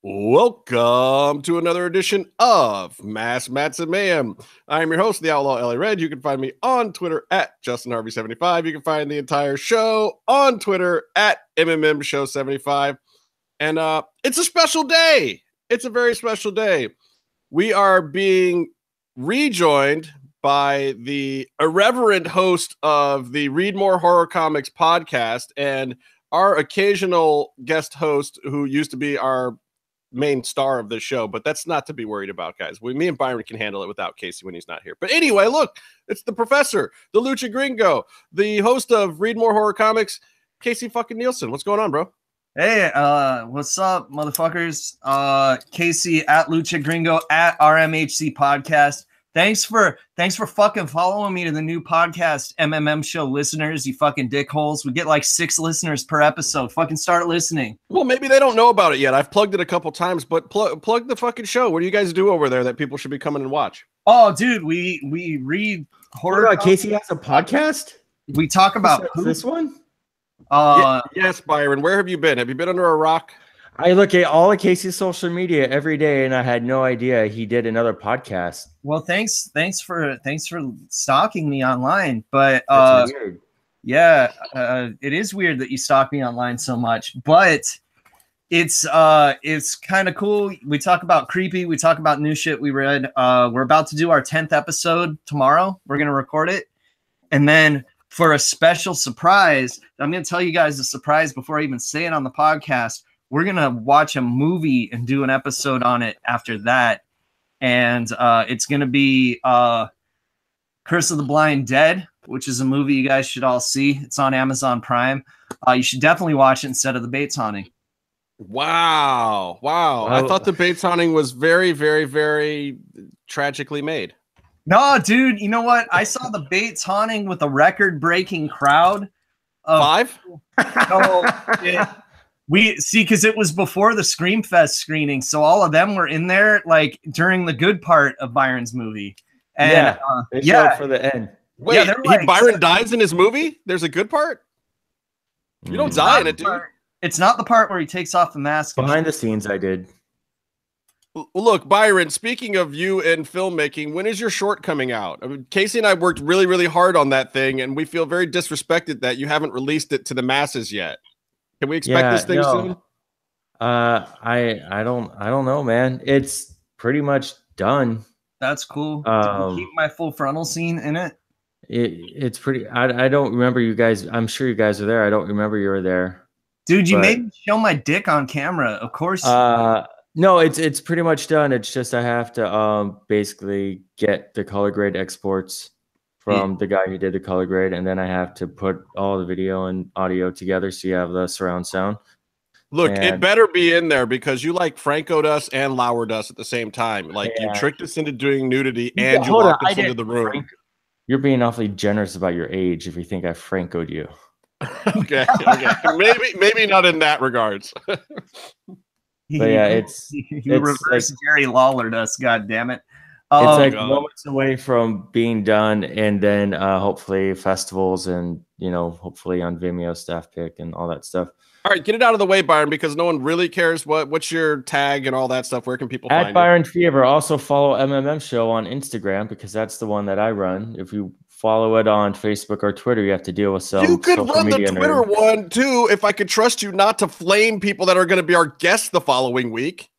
Welcome to another edition of Mass Mats and Mayhem. I'm your host, the Outlaw LA Red. You can find me on Twitter at JustinHarvey75. You can find the entire show on Twitter at MMMshow 75. And it's a special day. It's a very special day. We are being rejoined by the irreverent host of the Read More Horror Comics podcast and our occasional guest host who used to be our main star of the show, but that's not to be worried about, guys. Me and Byron can handle it without Casey when he's not here. But anyway, look, it's the professor, the Lucha Gringo, the host of Read More Horror Comics, Casey fucking Nielsen. What's going on, bro? Hey, what's up, motherfuckers? Casey at Lucha Gringo at RMHC Podcast. Thanks for fucking following me to the new podcast, MMMshow listeners, you fucking dickholes. We get like 6 listeners per episode. Fucking start listening. Well, maybe they don't know about it yet. I've plugged it a couple times, but plug the fucking show. What do you guys do over there that people should be coming and watch? Oh, dude, we read horror. Hold on, Casey has a podcast? We talk about this one? Yes, Byron. Where have you been? Have you been under a rock? I look at all of Casey's social media every day, and I had no idea he did another podcast. Well, thanks for stalking me online, but weird. Yeah, it is weird that you stalk me online so much, but it's kind of cool. We talk about creepy. We talk about new shit we read. We're about to do our 10th episode tomorrow. We're gonna record it, and then for a special surprise, I'm gonna tell you guys a surprise before I even say it on the podcast. We're going to watch a movie and do an episode on it after that. And it's going to be Curse of the Blind Dead, which is a movie you guys should all see. It's on Amazon Prime. You should definitely watch it instead of The Bates Haunting. Wow. I thought The Bates Haunting was very, very, very tragically made. No, dude, you know what? I saw The Bates Haunting with a record-breaking crowd. Of 5? No, we see, because it was before the Screamfest screening, so all of them were in there like during the good part of Byron's movie. And they showed for the end. Wait, Byron dies in his movie? There's a good part? You don't die in it, dude. It's not the part where he takes off the mask. Behind the scenes, I did. Look, Byron, speaking of you and filmmaking, when is your short coming out? I mean, Casey and I worked really, really hard on that thing, and we feel very disrespected that you haven't released it to the masses yet. Can we expect this thing soon? I don't know, man. It's pretty much done. That's cool. Did you keep my full frontal scene in it? It's pretty. I don't remember you guys. I'm sure you guys are there. I don't remember you were there, dude. You made me show my dick on camera. Of course. No, it's pretty much done. It's just I have to basically get the color grade exports from the guy who did the color grade, and then I have to put all the video and audio together so you have the surround sound. Look, it better be in there because you like Franco'd us and lowered us at the same time. Like you tricked us into doing nudity and you locked us into the room. You're being awfully generous about your age if you think I Franco'd you. Okay. Maybe not in that regards. But yeah, you reverse like, Jerry Lawlered us, god damn it. It's like moments away from being done, and then hopefully festivals and, hopefully on Vimeo staff pick and all that stuff. All right, get it out of the way, Byron, because no one really cares what's your tag and all that stuff. Where can people find At Byron Fever. Also follow MMM Show on Instagram because that's the one that I run. If you follow it on Facebook or Twitter, you have to deal with some. You could run the Twitter one too if I could trust you not to flame people that are going to be our guests the following week.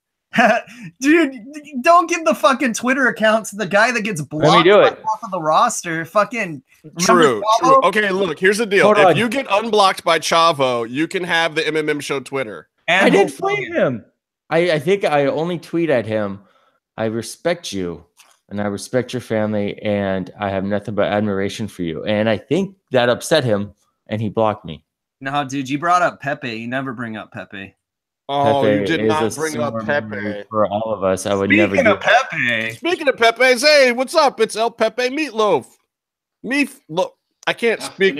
Dude, don't give the fucking Twitter account to the guy that gets blocked off of the roster. Fucking true. Okay, look, here's the deal. If you get unblocked by Chavo, you can have the MMM Show Twitter. And I didn't flame him. I think I only tweet at him. I respect you and I respect your family and I have nothing but admiration for you. And I think that upset him and he blocked me. No, dude, you brought up Pepe. You never bring up Pepe. Oh, Pepe you did not bring up Pepe. For all of us, I would never do Pepe. Speaking of Pepe's, hey, what's up? It's El Pepe Meatloaf. Look, I can't speak.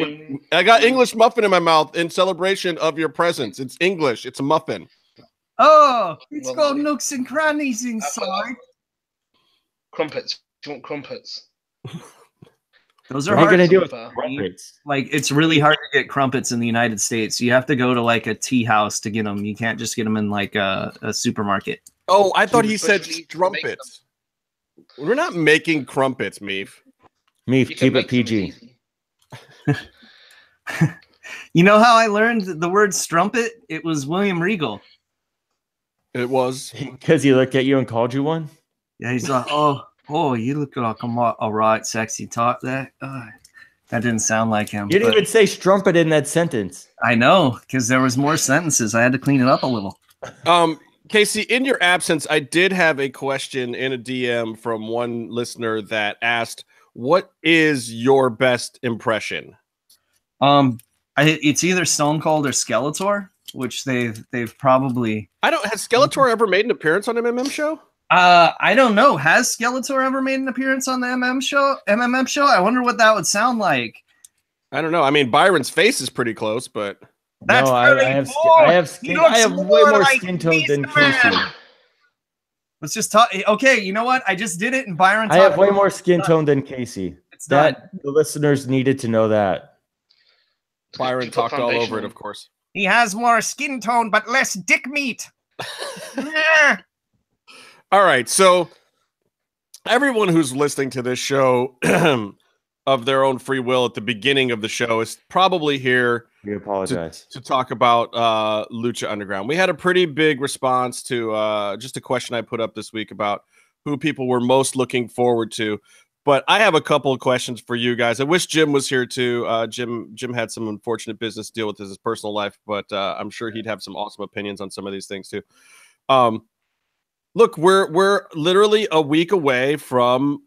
I got English muffin in my mouth in celebration of your presence. It's English. It's a muffin. Oh, it's got nooks and crannies inside. Crumpets. Do you want crumpets? Those are What are you hard. gonna do with Super. crumpets? Like, it's really hard to get crumpets in the United States. You have to go to like a tea house to get them. You can't just get them in like a supermarket. Oh, I thought he said Especially to make strumpets. We're not making crumpets, Meef. Meef, You can keep make it them PG. easy. You know how I learned the word strumpet? It was William Regal. It was. Because he looked at you and called you one. Yeah, he's like, oh, you look like a right sexy talk there. That didn't sound like him. You didn't but even say strumpet in that sentence. I know, because there was more sentences. I had to clean it up a little. Casey, in your absence, I did have a question in a DM from one listener that asked, "What is your best impression?" It's either Stone Cold or Skeletor, which they've probably. Has Skeletor ever made an appearance on MMM show? I don't know. Has Skeletor ever made an appearance on the MMM show? I wonder what that would sound like. I don't know. I mean, Byron's face is pretty close, but That's no, very I have bold. I have way more skin tone than Casey. Let's just talk. Okay, you know what? I just did it, and Byron. I have way more skin tone than Casey. It's done. The listeners needed to know that. Byron talked all over it, of course. He has more skin tone, but less dick meat. All right, so everyone who's listening to this show of their own free will at the beginning of the show is probably here We apologize. to talk about Lucha Underground. We had a pretty big response to just a question I put up this week about who people were most looking forward to. But I have a couple of questions for you guys. I wish Jim was here too. Jim had some unfortunate business to deal with his personal life, but I'm sure he'd have some awesome opinions on some of these things too. Look, we're literally a week away from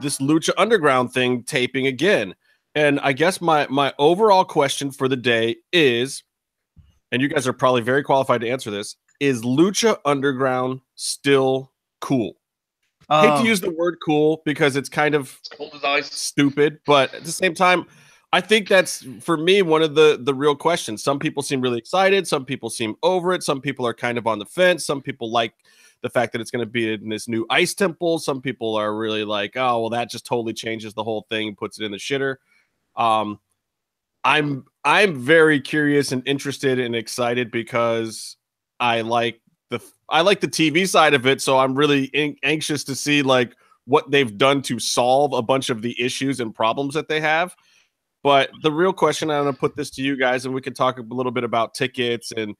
this Lucha Underground thing taping again. And I guess my overall question for the day is, and you guys are probably very qualified to answer this, is Lucha Underground still cool? Hate to use the word cool because it's kind of stupid, but at the same time, I think that's, for me, one of the real questions. Some people seem really excited. Some people seem over it. Some people are kind of on the fence. Some people like the fact that it's going to be in this new ice temple. Some people are really like, oh, well, that just totally changes the whole thing and puts it in the shitter. I'm very curious and interested and excited because I like the TV side of it. So I'm really anxious to see like what they've done to solve a bunch of the issues and problems that they have. But the real question, I'm going to put this to you guys, and we can talk a little bit about tickets and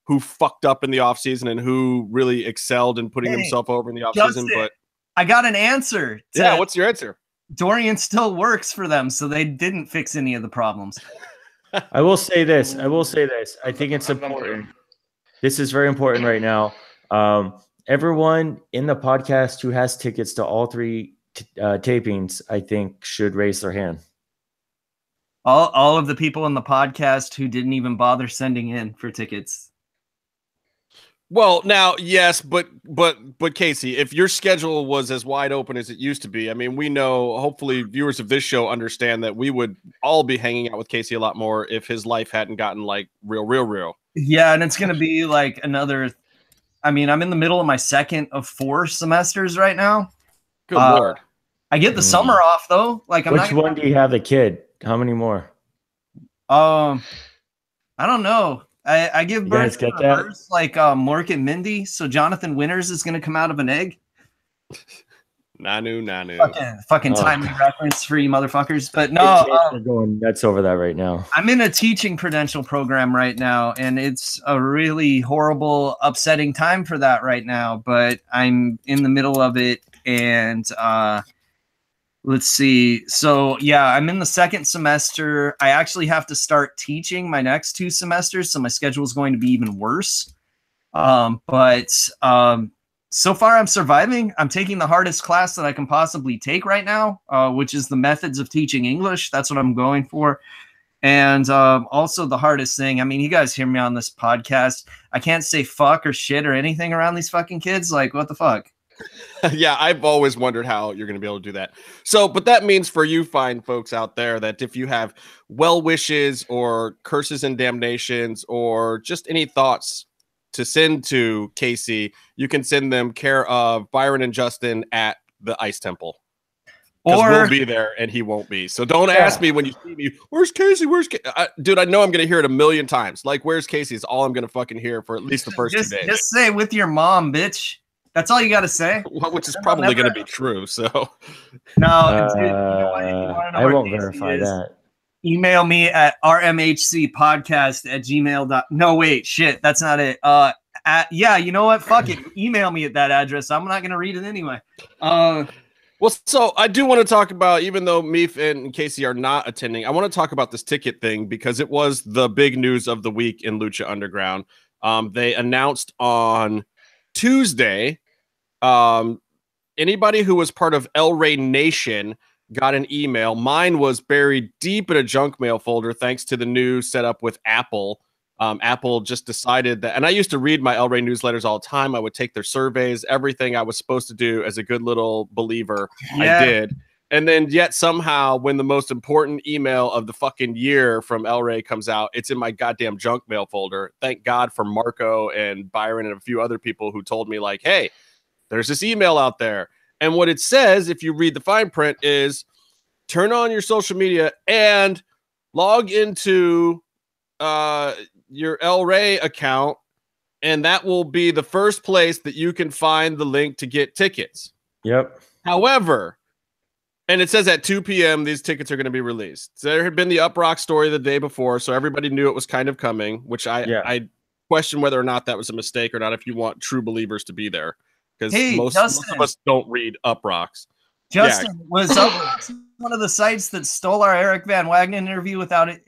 who fucked up in the offseason and who really excelled in putting himself over in the offseason. But I got an answer. Yeah, what's your answer? Dorian still works for them, so they didn't fix any of the problems. I will say this. I think it's important. This is very important right now. Everyone in the podcast who has tickets to all three tapings, I think, should raise their hand. All of the people in the podcast who didn't even bother sending in for tickets. Well, now, yes, but Casey, if your schedule was as wide open as it used to be, I mean, we know, hopefully viewers of this show understand that we would all be hanging out with Casey a lot more if his life hadn't gotten like real. Yeah, and it's going to be like another, I mean, I'm in the middle of my second of 4 semesters right now. Good Lord. I get the summer off though. Like, Which one do you have the kid? How many more? I don't know. I give You birth guys get to that? birds like Mork and Mindy. So Jonathan Winters is going to come out of an egg. Nanu. Fucking timely reference for you motherfuckers. But no, I'm going nuts over that right now. I'm in a teaching credential program right now, and it's a really horrible, upsetting time for that right now. But I'm in the middle of it, and let's see. So yeah, I'm in the second semester. I actually have to start teaching my next 2 semesters, so my schedule is going to be even worse. So far I'm surviving. I'm taking the hardest class that I can possibly take right now, which is the methods of teaching English. That's what I'm going for. And also the hardest thing, I mean, you guys hear me on this podcast. I can't say fuck or shit or anything around these fucking kids. Like, what the fuck? Yeah, I've always wondered how you're going to be able to do that. So, but that means for you fine folks out there that if you have well wishes or curses and damnations or just any thoughts to send to Casey, you can send them care of Byron and Justin at the Ice Temple. Because Or we'll be there and he won't be. So don't ask me when you see me, where's Casey? Dude, I know I'm going to hear it a million times. Like, where's Casey is all I'm going to fucking hear for at least the first 2 days. Just say with your mom, bitch. That's all you got to say. Which is probably going to be true. So no, dude, you know what? You wanna know I won't Casey verify is? that. Email me at rmhcpodcast@gmail.com. No, wait, shit, that's not it. Yeah, you know what? Fuck it. Email me at that address. I'm not going to read it anyway. well, so I do want to talk about, even though Meef and Casey are not attending, I want to talk about this ticket thing because it was the big news of the week in Lucha Underground. They announced on Tuesday, anybody who was part of El Rey Nation got an email. Mine was buried deep in a junk mail folder thanks to the new setup with Apple. Apple just decided that, and I used to read my El Rey newsletters all the time. I would take their surveys, everything I was supposed to do as a good little believer, I did. And then yet somehow when the most important email of the fucking year from El Rey comes out, it's in my goddamn junk mail folder. Thank God for Marco and Byron and a few other people who told me like, hey, there's this email out there. And what it says, if you read the fine print, is turn on your social media and log into your El Rey account, and that will be the first place that you can find the link to get tickets. Yep. However, and it says at 2 p.m. these tickets are going to be released. So there had been the Uprock story the day before, so everybody knew it was kind of coming, which I question whether or not that was a mistake or not if you want true believers to be there. Because most of us don't read Uprocks. Justin, was Uproxx one of the sites that stole our Eric Van Wagner interview without it?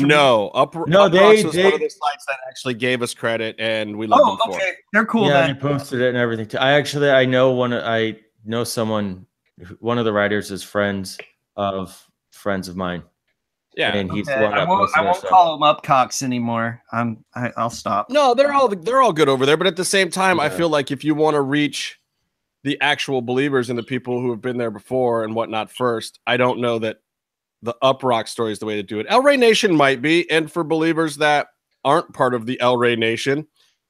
No, they was one of the sites that actually gave us credit, and we love them for it. They're cool. Yeah, then. they posted it and everything too. I know someone, one of the writers is friends of mine. Yeah, and he's the one that I won't call them Upcocks anymore. I'll stop. No, they're all good over there, but at the same time, I feel like if you want to reach the actual believers and the people who have been there before and whatnot first, I don't know that the Uprock story is the way to do it. El Rey Nation might be, and for believers that aren't part of the El Rey Nation,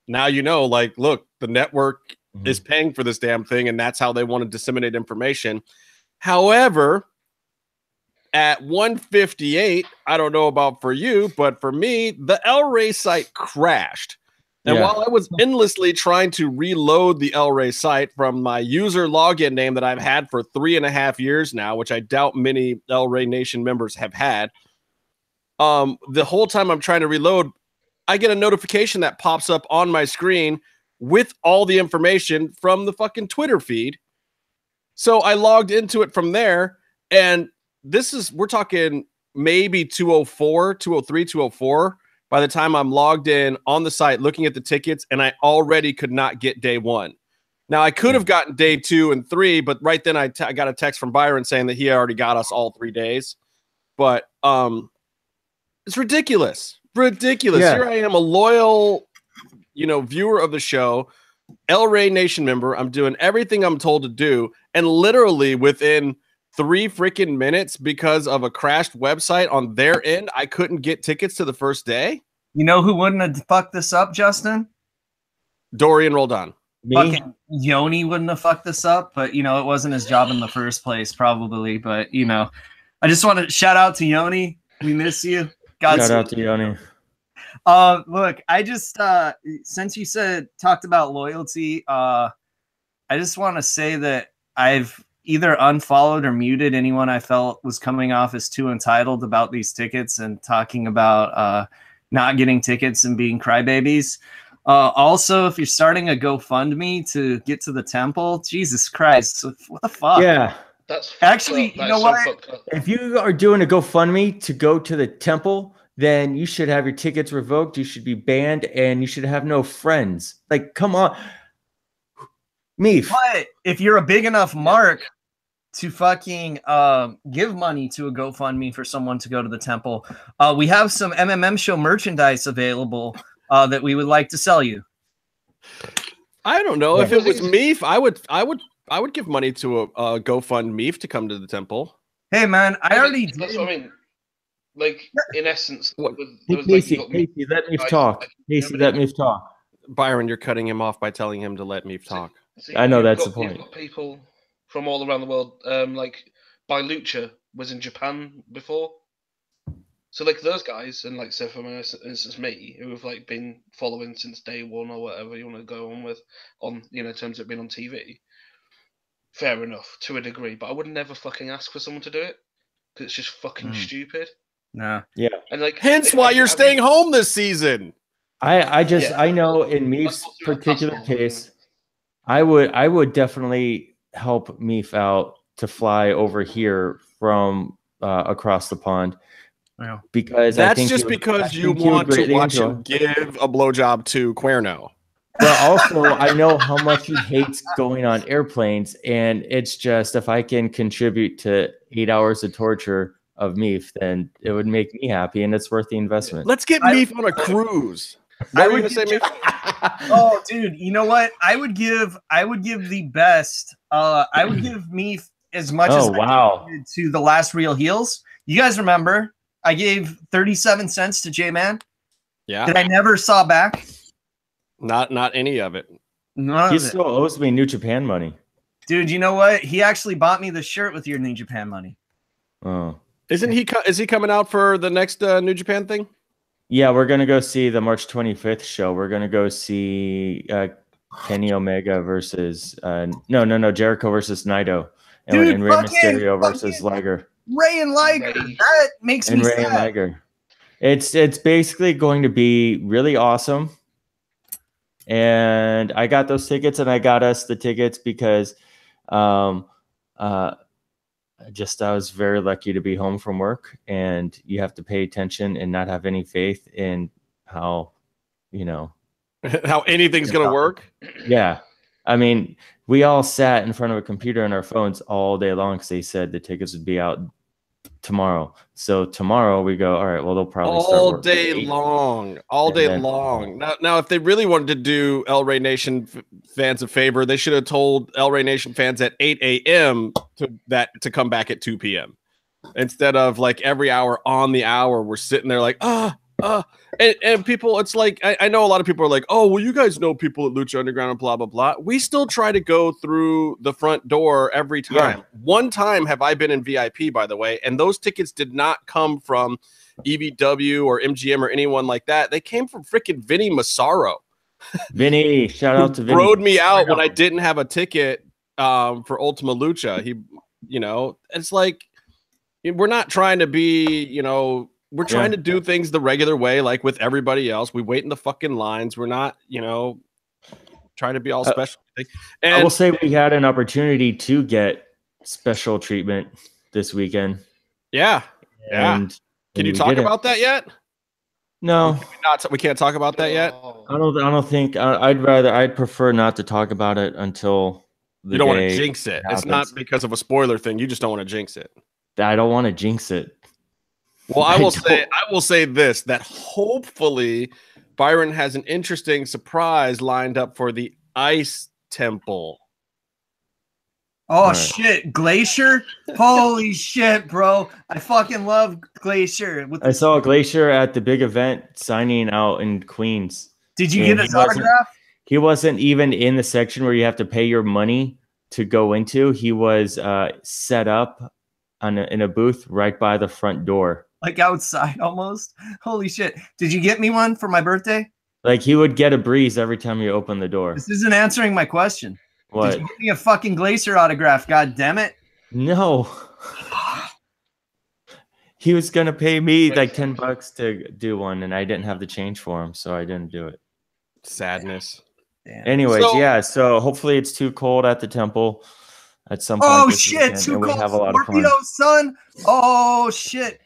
now you know, like, look, the network is paying for this damn thing, and that's how they want to disseminate information. However, at 1:58, I don't know about for you, but for me, the El Rey site crashed. And while I was endlessly trying to reload the El Rey site from my user login name that I've had for 3.5 years now, which I doubt many El Rey Nation members have had, the whole time I'm trying to reload, I get a notification that pops up on my screen with all the information from the fucking Twitter feed. So I logged into it from there, and we're talking maybe 204, 203, 204. By the time I'm logged in on the site, looking at the tickets, and I already could not get day one. Now, I could have gotten day 2 and 3, but right then I got a text from Byron saying that he already got us all 3 days. But it's ridiculous. Ridiculous. Yeah. Here I am, a loyal, viewer of the show, El Rey Nation member. I'm doing everything I'm told to do, and literally within 3 freaking minutes, because of a crashed website on their end, I couldn't get tickets to the first day. You know who wouldn't have fucked this up, Justin? Dorian Roldan. Me? Fucking Yoni wouldn't have fucked this up, but it wasn't his job in the first place, probably. But I just want to shout out to Yoni. We miss you. Shout out to Yoni. Look, I just since you talked about loyalty, I just want to say that I've either unfollowed or muted anyone I felt was coming off as too entitled about these tickets and talking about not getting tickets and being crybabies. Also, if you're starting a GoFundMe to get to the temple, Jesus Christ, what the fuck? Yeah. That's actually, you know what? If you are doing a GoFundMe to go to the temple, then you should have your tickets revoked. You should be banned, and you should have no friends. Like, come on. Meef. But if you're a big enough mark to fucking give money to a GoFundMe for someone to go to the temple, we have some MMMshow merchandise available that we would like to sell you. I don't know. If it was Meef, I would give money to a GoFundMe to come to the temple. Hey man, I already did. That's what I mean. Like, in essence, Casey, let me talk. Casey, let me talk. Byron, you're cutting him off by telling him to let me talk. I know that's the You've point. got people from all around the world, like by Lucha was in Japan before. So like those guys, and like say for instance me, who have like been following since day one or whatever you want to go on with, on in terms of being on TV. Fair enough to a degree, but I would never fucking ask for someone to do it because it's just fucking stupid. No. Yeah. And like, hence why you're staying home this season. I know in Meef's particular case, I would definitely help Meef out to fly over here from across the pond. Yeah. Because that's just because you want to watch him give a blowjob to Cuerno. But also, I know how much he hates going on airplanes, and it's just if I can contribute to 8 hours of torture of Meef, then it would make me happy, and it's worth the investment. Let's get Meef on a cruise. What were you gonna say, Meef? Oh, dude, you know what? I would give the best. I would give Meef as much as I did to the last Real Heels. You guys remember? I gave 37 cents to J-Man. Yeah. That I never saw back. Not any of it. He still owes me New Japan money. Dude, you know what? He actually bought me the shirt with your New Japan money. Oh. Isn't he? Is he coming out for the next New Japan thing? Yeah, we're gonna go see the March 25th show. We're gonna go see Kenny Omega versus Jericho versus Naito, and Rey Mysterio versus Liger. Ray and Liger. That makes me sad. Ray and Liger. It's basically going to be really awesome. And I got those tickets, and I got us the tickets because I was very lucky to be home from work, and you have to pay attention and not have any faith in how how anything's gonna work. Yeah. I mean, we all sat in front of a computer and our phones all day long because they said the tickets would be out tomorrow. So tomorrow we go, all right, well, they'll probably start all day long. Now, if they really wanted to do El Rey Nation fans a favor, they should have told El Rey Nation fans at 8 a.m. to come back at 2 p.m. instead of like every hour on the hour. We're sitting there like, and people, it's like, I know a lot of people are like, oh, well, you guys know people at Lucha Underground and blah, blah, blah. We still try to go through the front door every time. Yeah. One time have I been in VIP, by the way, and those tickets did not come from EVW or MGM or anyone like that. They came from freaking Vinny Massaro. Vinny, shout out to Vinny. Rode me out when I didn't have a ticket for Ultima Lucha. He, it's like, we're not trying to be, we're trying to do things the regular way, like with everybody else. We wait in the fucking lines. We're not, trying to be all special. And I will say we had an opportunity to get special treatment this weekend. Yeah. And can you talk about that yet? No. We can't talk about that yet. I don't think I'd prefer not to talk about it until you don't want to jinx it. It's not because of a spoiler thing. You just don't want to jinx it. I don't want to jinx it. Well, I will say this, that hopefully Byron has an interesting surprise lined up for the Ice Temple. Oh, shit. Glacier? Holy shit, bro. I fucking love Glacier. I saw Glacier at the big event signing out in Queens. Did you get his autograph? He wasn't even in the section where you have to pay your money to go into. He was set up in a booth right by the front door. Like outside almost. Holy shit. Did you get me one for my birthday? Like he would get a breeze every time you open the door. This isn't answering my question. What? Did you get me a fucking Glacier autograph? God damn it. No. He was going to pay me like $10 to do one, and I didn't have the change for him, so I didn't do it. Sadness. Damn. Anyways, so hopefully it's too cold at the temple at some point. Oh, shit. Too cold. Have a lot of fun. Son. Oh, shit.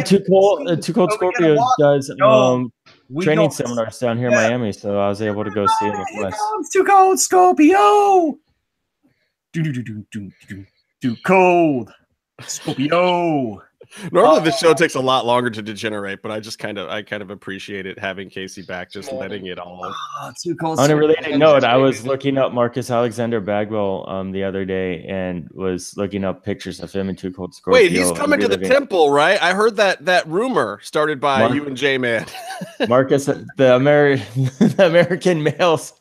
Too cold Scorpio does training seminars down here in Miami, so I was able to go see him with Wes. Too cold Scorpio. Too cold Scorpio. Normally the show takes a lot longer to degenerate, but I kind of appreciate it having Casey back, just letting it all. Too cold. On a related note, I was looking up Marcus Alexander Bagwell the other day and was looking up pictures of him in Too Cold Scorpio. Wait, he's coming to the temple, right? I heard that rumor started by you and J-Man. Marcus, the American males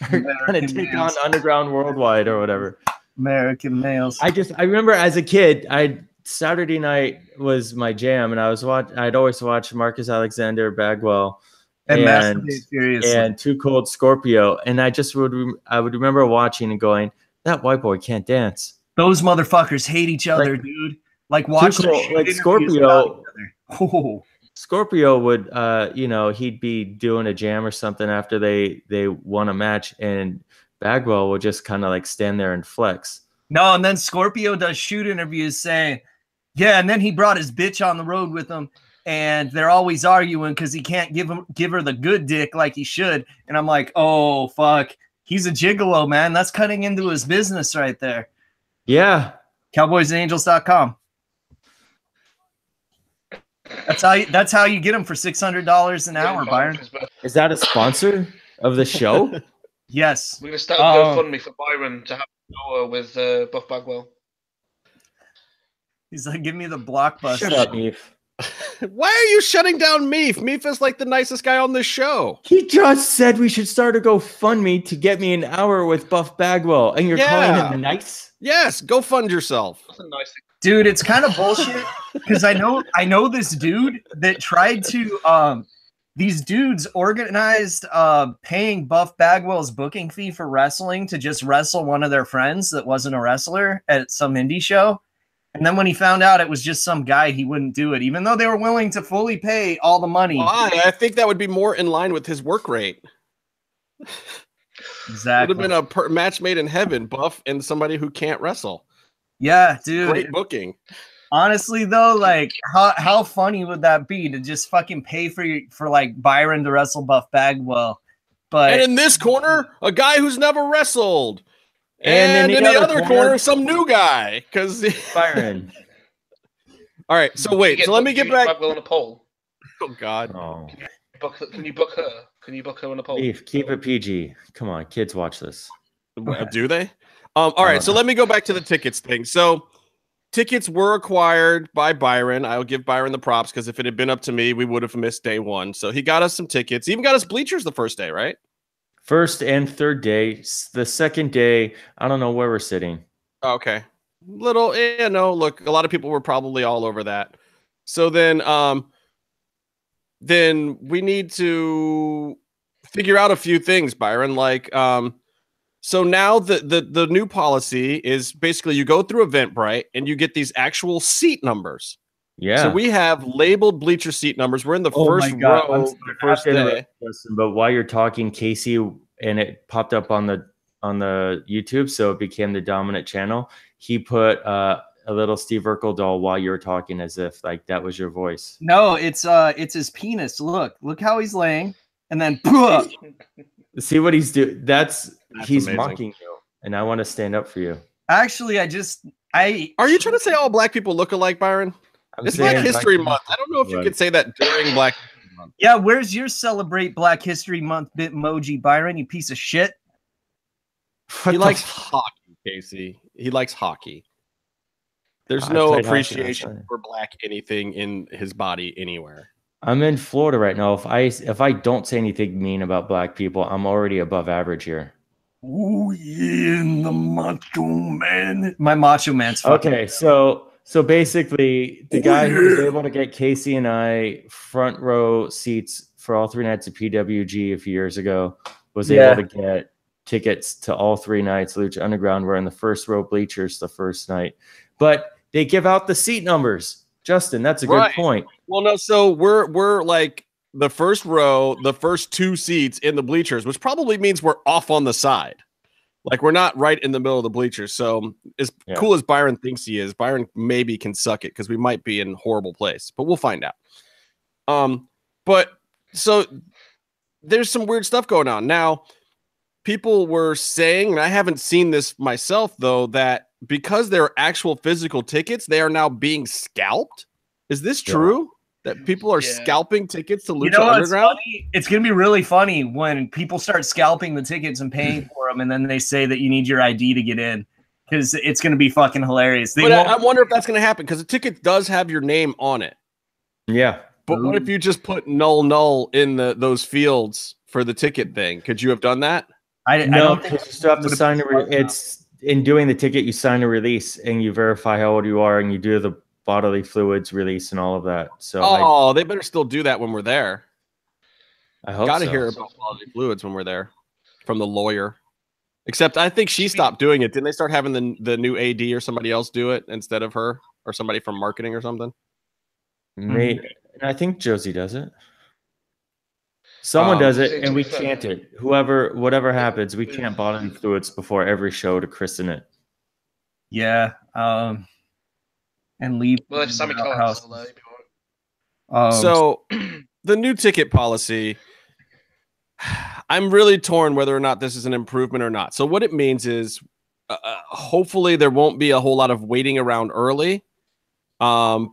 are going to take on Underground Worldwide or whatever. American males. I remember as a kid, Saturday night was my jam, and I'd always watch Marcus Alexander Bagwell and masturbate furiously. and Too Cold Scorpio, and I would remember watching and going, that white boy can't dance. Those motherfuckers hate each other, dude. Like watch Scorpio. Oh. Scorpio would he'd be doing a jam or something after they won a match, and Bagwell would just kind of like stand there and flex. No, and then Scorpio does shoot interviews saying, yeah, and then he brought his bitch on the road with him, and they're always arguing because he can't give her the good dick like he should. And I'm like, oh fuck, he's a gigolo, man. That's cutting into his business right there. Yeah. CowboysandAngels.com. That's how you get them for $600 an hour, Byron. Is that a sponsor of the show? Yes. We're gonna start a GoFundMe for Byron to have an hour with Buff Bagwell. He's like, give me the blockbuster. Shut up, Meef. Why are you shutting down Meef? Meef is like the nicest guy on this show. He just said we should start a GoFundMe to get me an hour with Buff Bagwell, and you're calling him nice? Yes, go fund yourself. That's a nice thing. Dude, it's kind of bullshit because I know this dude that tried to these dudes organized paying Buff Bagwell's booking fee for wrestling to just wrestle one of their friends that wasn't a wrestler at some indie show. And then when he found out it was just some guy, he wouldn't do it, even though they were willing to fully pay all the money. Why? I think that would be more in line with his work rate. Exactly. It would have been a match made in heaven, Buff and somebody who can't wrestle. Yeah, dude. Great booking. Honestly, though, like, how funny would that be to just fucking pay for like Byron to wrestle Buff Bagwell? But and in this corner, a guy who's never wrestled. And in the other corner, some new guy. Because Byron. All right, so wait. So let me get back. Bagwell on a pole. Oh God. Oh. Can you book her? Can you book her on a pole? Keep it PG. Come on, kids, watch this. Do they? All right, so let me go back to the tickets thing. So tickets were acquired by Byron. I'll give Byron the props because if it had been up to me, we would have missed day one. So he got us some tickets. He even got us bleachers the first day, right? First and third day. The second day, I don't know where we're sitting. Okay. Look, a lot of people were probably all over that. So then we need to figure out a few things, Byron. Like, so now the new policy is basically you go through Eventbrite and you get these actual seat numbers. Yeah. So we have labeled bleacher seat numbers. We're in the first row, the first day. But while you're talking, Casey, and it popped up on the YouTube, so it became the dominant channel. He put a little Steve Urkel doll while you were talking, as if like that was your voice. No, it's his penis. Look how he's laying, and then see what he's doing. He's amazing. mocking you, and I want to stand up for you. Actually, are you trying to say all black people look alike, Byron? It's Black History Month. I don't know if you could say that during Black History Month. Yeah, where's your celebrate Black History Month Bitmoji, Byron? You piece of shit. He likes hockey, Casey. He likes hockey. There's no appreciation for black anything in his body anywhere. I'm in Florida right now. If I don't say anything mean about black people, I'm already above average here. Oh yeah, the Macho Man. My Macho Man's fucking okay. So basically, the guy who was able to get Casey and I front row seats for all 3 nights of PWG a few years ago was able to get tickets to all 3 nights. Lucha Underground were in the first row bleachers the first night, but they give out the seat numbers. Justin, that's a good point. Well, no, so we're like the first row, the first 2 seats in the bleachers, which probably means we're off on the side. Like we're not right in the middle of the bleachers. So as cool as Byron thinks he is, Byron maybe can suck it because we might be in a horrible place, but we'll find out. But so there's some weird stuff going on. Now, people were saying, and I haven't seen this myself though, that because they're actual physical tickets, they are now being scalped. Is this true? That people are scalping tickets to Lucha Underground? It's going to be really funny when people start scalping the tickets and paying for them, and then they say that you need your ID to get in, because it's going to be fucking hilarious. I wonder if that's going to happen, because the ticket does have your name on it. Yeah. But what if you just put null in those fields for the ticket thing? Could you have done that? No, because you still have to sign in doing the ticket, you sign a release and you verify how old you are, and you do the bodily fluids release and all of that. So they better still do that when we're there. I hope Gotta so. hear about bodily fluids when we're there from the lawyer. Except I think she stopped doing it. Didn't they start having the new AD or somebody else do it instead of her, or somebody from marketing or something? I think Josie does it. Someone does it, and we chant it. Whatever happens, we chant bodily fluids before every show to christen it. Yeah. And leave. Well, if Sammy can't house. sell that, So the new ticket policy, I'm really torn whether or not this is an improvement or not. So what it means is hopefully there won't be a whole lot of waiting around early. I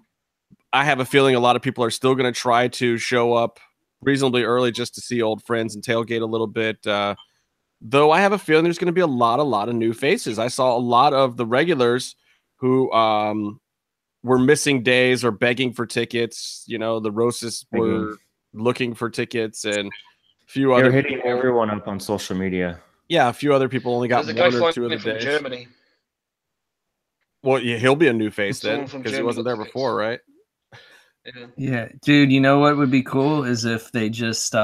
have a feeling a lot of people are still going to try to show up reasonably early just to see old friends and tailgate a little bit. Though I have a feeling there's going to be a lot of new faces. I saw a lot of the regulars who were missing days or begging for tickets. You know, the Roses were looking for tickets, and a few other hitting people. Everyone up on social media. Yeah, a few other people only got 1 or 2 of the days. Germany. Well, yeah, he'll be a new face then because he wasn't there before, right? Yeah, dude, you know what would be cool is if they just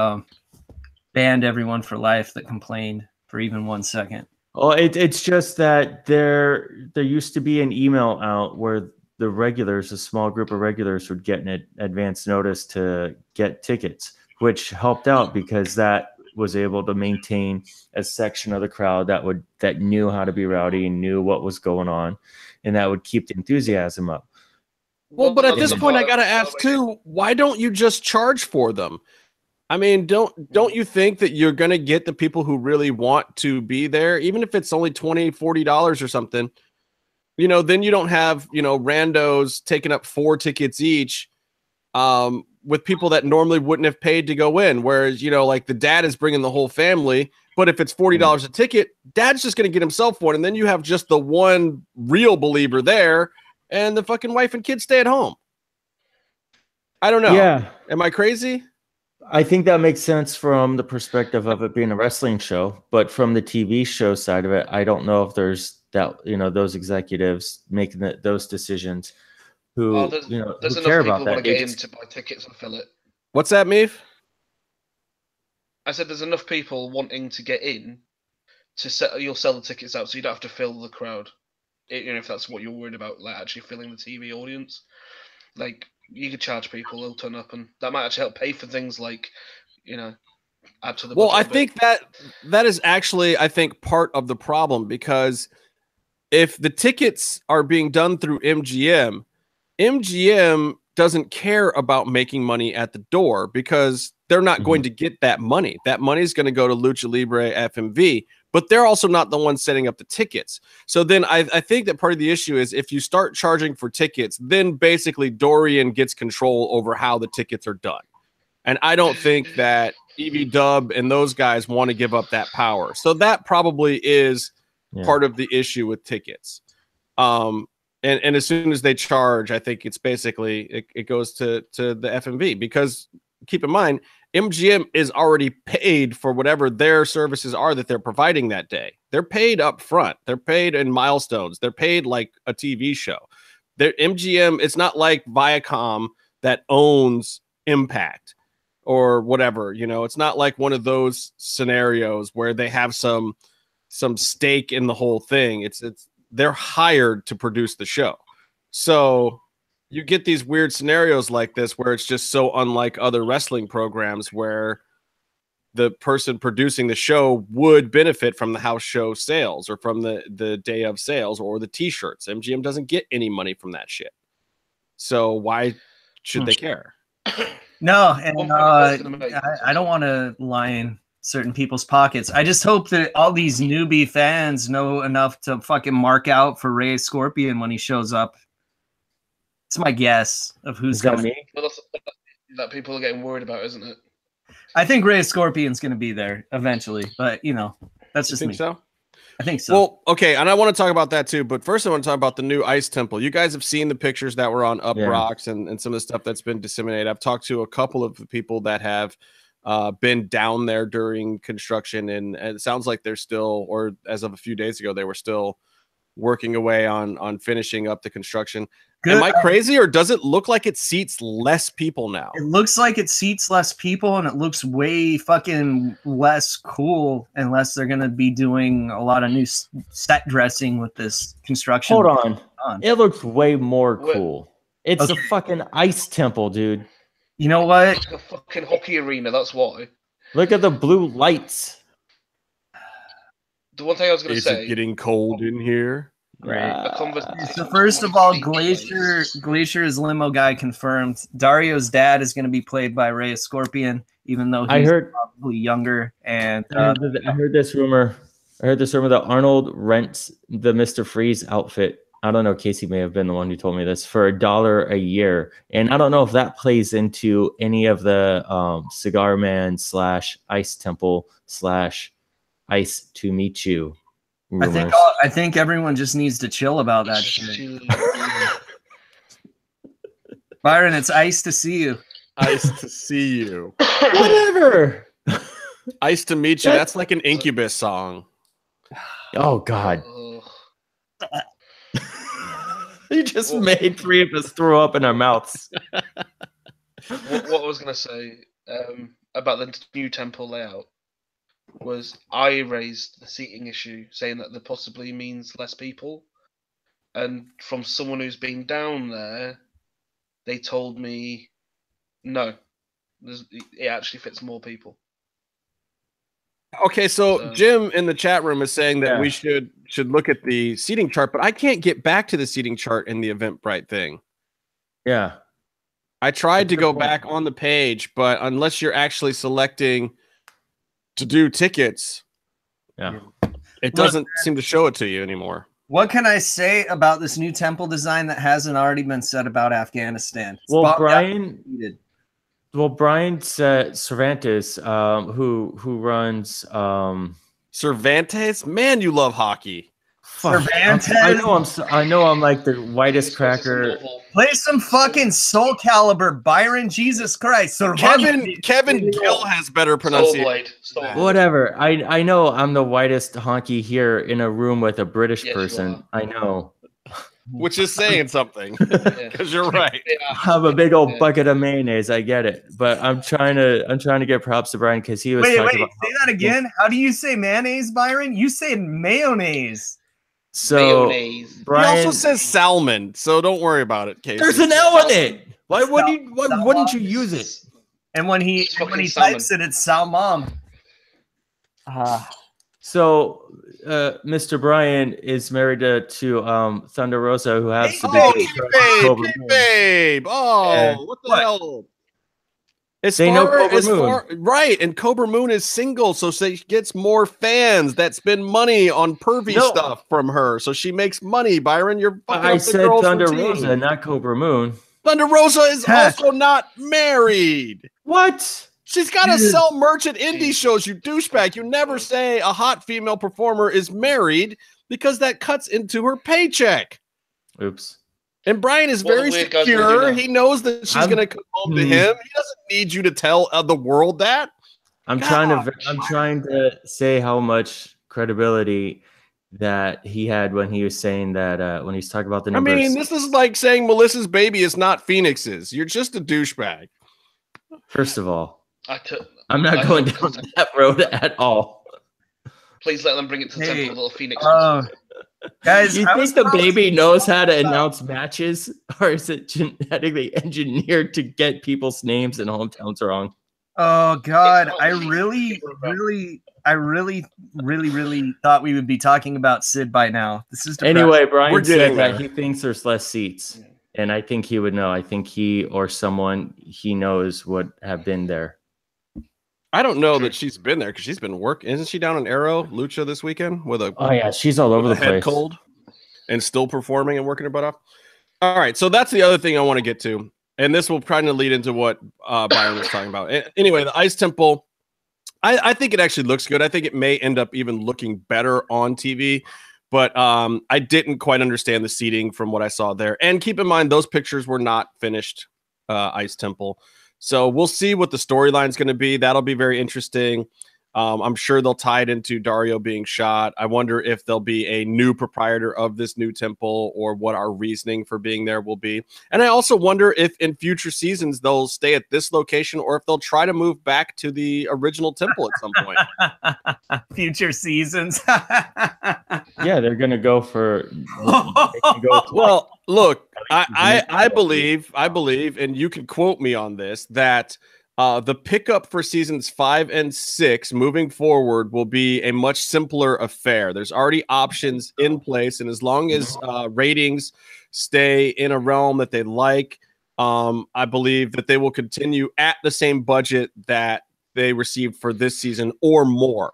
banned everyone for life that complained for even 1 second. Well, it's just that there used to be an email out where the regulars, a small group of regulars, would get an advance notice to get tickets, which helped out because that was able to maintain a section of the crowd that knew how to be rowdy and knew what was going on, and that would keep the enthusiasm up. Well, but at this point, I got to ask too, why don't you just charge for them? I mean, don't you think that you're going to get the people who really want to be there, even if it's only $20, $40 or something, you know, then you don't have, you know, randos taking up 4 tickets each with people that normally wouldn't have paid to go in. Whereas, you know, like the dad is bringing the whole family, but if it's $40 a ticket, dad's just going to get himself one. And then you have just the one real believer there. And the fucking wife and kids stay at home. I don't know. Yeah. Am I crazy? I think that makes sense from the perspective of it being a wrestling show, but from the TV show side of it, I don't know if there's that, you know, those executives making those decisions who, there's who care about enough people that. want to get in to buy tickets and fill it. What's that, Meave? I said there's enough people wanting to get in to you'll sell the tickets out so you don't have to fill the crowd. You know, if that's what you're worried about, like actually filling the TV audience, like you could charge people, they'll turn up, and that might actually help pay for things like, you know, add to the. Well, I think that is actually, I think, part of the problem, because if the tickets are being done through MGM doesn't care about making money at the door because they're not going to get that money. That money is going to go to Lucha Libre FMV, but they're also not the ones setting up the tickets. So then I think that part of the issue is if you start charging for tickets, then basically Dorian gets control over how the tickets are done. And I don't think that EV Dub and those guys want to give up that power. So that probably is part of the issue with tickets. And as soon as they charge, I think it's basically, it goes to the FMV, because keep in mind, MGM is already paid for whatever their services are that they're providing that day. They're paid up front. They're paid in milestones. They're paid like a TV show. MGM, it's not like Viacom that owns Impact or whatever, you know, it's not like one of those scenarios where they have some stake in the whole thing. They're hired to produce the show. So you get these weird scenarios like this where it's just so unlike other wrestling programs where the person producing the show would benefit from the house show sales or from the day of sales or the t-shirts. MGM doesn't get any money from that shit. So why should they care? No, and I don't want to line certain people's pockets. I just hope that all these newbie fans know enough to fucking mark out for Rey Scorpion when he shows up. It's my guess of who's coming. Well, that's that people are getting worried about, isn't it? I think Rey Scorpion's going to be there eventually, but you know, that's just me. So? I think so. Well, okay, and I want to talk about that too, but first I want to talk about the new Ice Temple. You guys have seen the pictures that were on Up Rocks and some of the stuff that's been disseminated. I've talked to a couple of the people that have been down there during construction, and it sounds like they're still, or as of a few days ago, they were still working away on finishing up the construction. Good. Am I crazy, or does it look like it seats less people now? It looks like it seats less people, and it looks way fucking less cool unless they're gonna be doing a lot of new set dressing with this construction. Hold on. It looks way more cool. It's Okay. a fucking ice temple, dude. You know what? It's like a fucking hockey arena. That's why. Look at the blue lights. The one thing I was going to Is say. it getting cold in here? Right. A conversation So first of all, place. Glacier is limo guy confirmed. Dario's dad is going to be played by Ray Scorpion, even though he's I heard probably younger. And I heard this rumor. I heard this rumor that Arnold rents the Mr. Freeze outfit. I don't know. Casey may have been the one who told me this for $1 a year, and I don't know if that plays into any of the Cigar Man / Ice Temple / Ice to Meet You rumors. I think everyone just needs to chill about that shit. Byron, it's ice to see you. Ice to see you. Whatever. Ice to meet you. That's like an Incubus song. Oh God. You just made 3 of us throw up in our mouths. What I was going to say about the new temple layout was I raised the seating issue, saying that that possibly means less people. And from someone who's been down there, they told me, no, it actually fits more people. Okay, so Jim in the chat room is saying that we should look at the seating chart, but I can't get back to the seating chart in the Eventbrite thing. Yeah. I tried to go back on the page, but unless you're actually selecting to do tickets, it doesn't seem to show it to you anymore. What can I say about this new temple design that hasn't already been said about Afghanistan? Well, Brian said Cervantes, who runs Cervantes. Man, you love hockey. Cervantes. I know I'm like the whitest cracker. Play some fucking Soul Calibur, Byron. Jesus Christ. Kevin Gill has better pronunciation. Whatever. I know I'm the whitest honky here in a room with a British person. I know. Which is saying something, because you're right. I'm a big old bucket of mayonnaise. I get it, but I'm trying to get props to Brian because he was. Wait, say that again. How do you say mayonnaise, Byron? You say mayonnaise. So Brian, he also says salmon, so don't worry about it, Casey. There's an L in it. Why wouldn't you use it? And when he types it, it's salmon. So Mr. Brian is married to Thunder Rosa, who has to be babe. Oh, what the hell? Right, and Cobra Moon is single, so she gets more fans that spend money on pervy stuff from her. So she makes money. Byron, you're fucking I said Thunder Rosa, not Cobra Moon. Thunder Rosa is also not married. What? She's got to sell merch at indie shows, you douchebag. You never say a hot female performer is married because that cuts into her paycheck. Oops. And Brian is very secure. He knows that she's going to come home to him. He doesn't need you to tell the world that. I'm trying to say how much credibility that he had when he was saying that when he's talking about the numbers. I mean, this is like saying Melissa's baby is not Phoenix's. You're just a douchebag. First of all, I'm not going down that road at all. Please let them bring it to the temple of little Phoenix. Guys, you think the baby knows how to announce matches, or is it genetically engineered to get people's names and hometowns wrong? Oh God, I really thought we would be talking about Sid by now. This is depressing. Anyway. Brian said that he thinks there's less seats, and I think he would know. I think he or someone he knows would have been there. I don't know that she's been there because she's been working. Isn't she down in Arrow, Lucha this weekend with a? Oh yeah, she's all over the place. Cold, and still performing and working her butt off. All right, so that's the other thing I want to get to, and this will kind of lead into what Byron was talking about. Anyway, the Ice Temple, I think it actually looks good. I think it may end up even looking better on TV, but I didn't quite understand the seating from what I saw there. And keep in mind, those pictures were not finished Ice Temple. So we'll see what the storyline is going to be. That'll be very interesting. I'm sure they'll tie it into Dario being shot. I wonder if there'll be a new proprietor of this new temple or what our reasoning for being there will be. And I also wonder if in future seasons they'll stay at this location or if they'll try to move back to the original temple at some point. Future seasons. Yeah, they're gonna go for. Well, look, I believe, and you can quote me on this, that the pickup for seasons 5 and 6 moving forward will be a much simpler affair. There's already options in place, and as long as ratings stay in a realm that they like, I believe that they will continue at the same budget that they received for this season or more.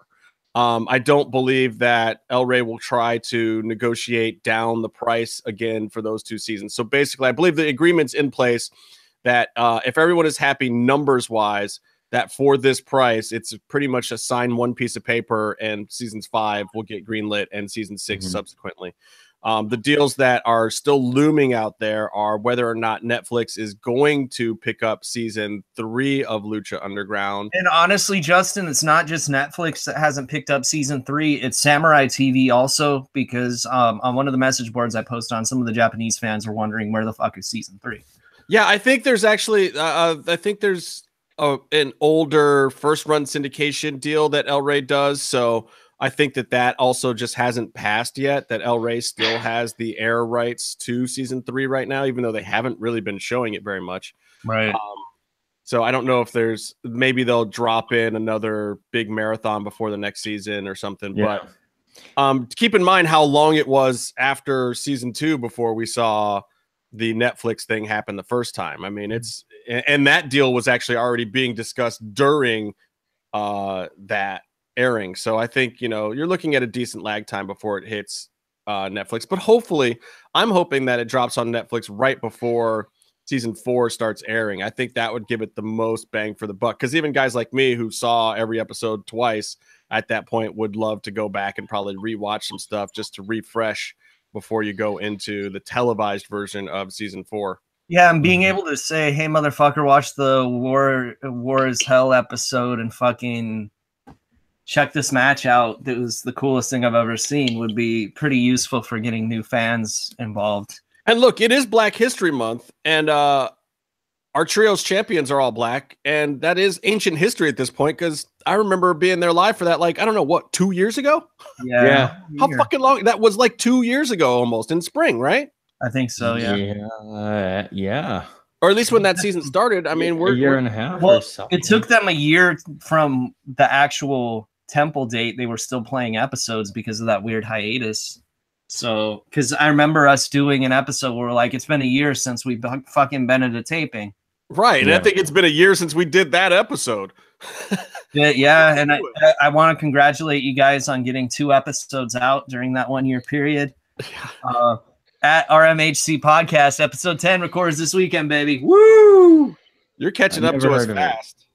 I don't believe that El Rey will try to negotiate down the price again for those 2 seasons. So basically, I believe the agreement's in place that if everyone is happy numbers wise, that for this price, it's pretty much a sign one piece of paper and seasons 5 will get greenlit and season 6 subsequently. The deals that are still looming out there are whether or not Netflix is going to pick up season 3 of Lucha Underground. And honestly, Justin, it's not just Netflix that hasn't picked up season 3. It's Samurai TV also, because on one of the message boards I posted on, some of the Japanese fans were wondering where the fuck is season 3. Yeah, I think there's actually, I think there's an older first run syndication deal that El Rey does. So I think that also just hasn't passed yet, that El Rey still has the air rights to season 3 right now, even though they haven't really been showing it very much. Right. So I don't know if maybe they'll drop in another big marathon before the next season or something. Yeah. But keep in mind how long it was after season 2 before we saw the Netflix thing happened the first time. I mean, and that deal was actually already being discussed during that airing. So I think, you're looking at a decent lag time before it hits Netflix, but hopefully I'm hoping that it drops on Netflix right before season 4 starts airing. I think that would give it the most bang for the buck. Cause even guys like me who saw every episode twice at that point would love to go back and probably rewatch some stuff just to refresh before you go into the televised version of season 4. Yeah, and being able to say, hey, motherfucker, watch the War is Hell episode and fucking check this match out. That was the coolest thing I've ever seen would be pretty useful for getting new fans involved. And look, it is Black History Month, and our trio's champions are all black, and that is ancient history at this point, because I remember being there live for that, like, I don't know, what, 2 years ago? Yeah. How fucking long? That was like 2 years ago almost, in spring, right? I think so, yeah. Yeah. Or at least when that season started. I mean, we're a year and a half well, or something. It took them a year from the actual temple date. They were still playing episodes because of that weird hiatus. So, because I remember us doing an episode where we're like, it's been a year since we've fucking been at a taping. Right. Yeah. And I think it's been a year since we did that episode. Yeah. And I want to congratulate you guys on getting 2 episodes out during that 1 year period. At RMHC Podcast, episode 10 records this weekend, baby. Woo! You're catching up to us fast.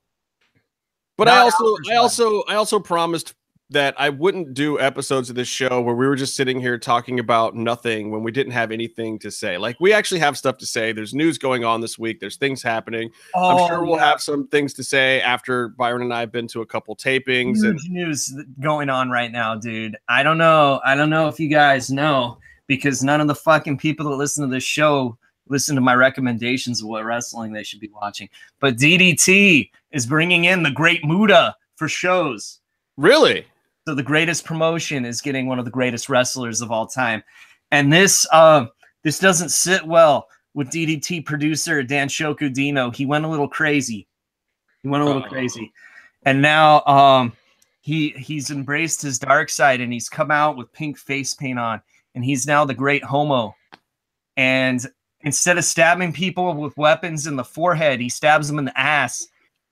But I also promised that I wouldn't do episodes of this show where we were just sitting here talking about nothing when we didn't have anything to say. Like, we actually have stuff to say. There's news going on this week. There's things happening. I'm sure we'll have some things to say after Byron and I have been to a couple tapings. Huge news going on right now, dude. I don't know if you guys know, because none of the fucking people that listen to this show listen to my recommendations of what wrestling they should be watching. But DDT is bringing in the Great Muda for shows. Really? So the greatest promotion is getting one of the greatest wrestlers of all time. And this doesn't sit well with DDT producer Dan Shokudino. He went a little crazy. And now he's embraced his dark side, and he's come out with pink face paint on, and he's now the Great Homo. And instead of stabbing people with weapons in the forehead, he stabs them in the ass,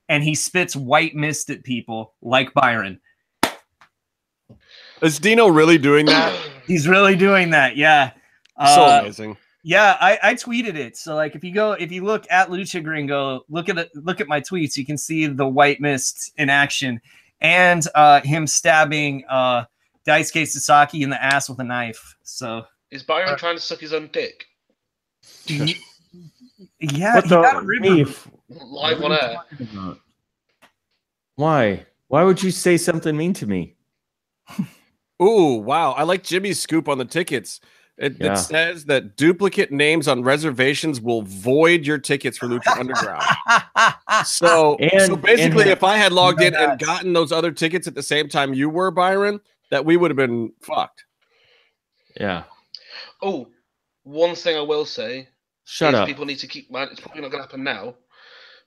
and he spits white mist at people like Byron. Is Dino really doing that? He's really doing that, yeah. So amazing. Yeah, I tweeted it. So like if you look at Lucha Gringo, look at my tweets, you can see the white mist in action, and him stabbing Daisuke Sasaki in the ass with a knife. So is Byron trying to suck his own dick? Yeah, what the beef live on air. Why? Why would you say something mean to me? Ooh, wow. I like Jimmy's scoop on the tickets. It says that duplicate names on reservations will void your tickets for Lucha Underground. So basically, if I had logged in and gotten those other tickets at the same time you were, Byron, that we would have been fucked. Yeah. Oh, one thing I will say. Shut up. People need to keep. It's probably not going to happen now,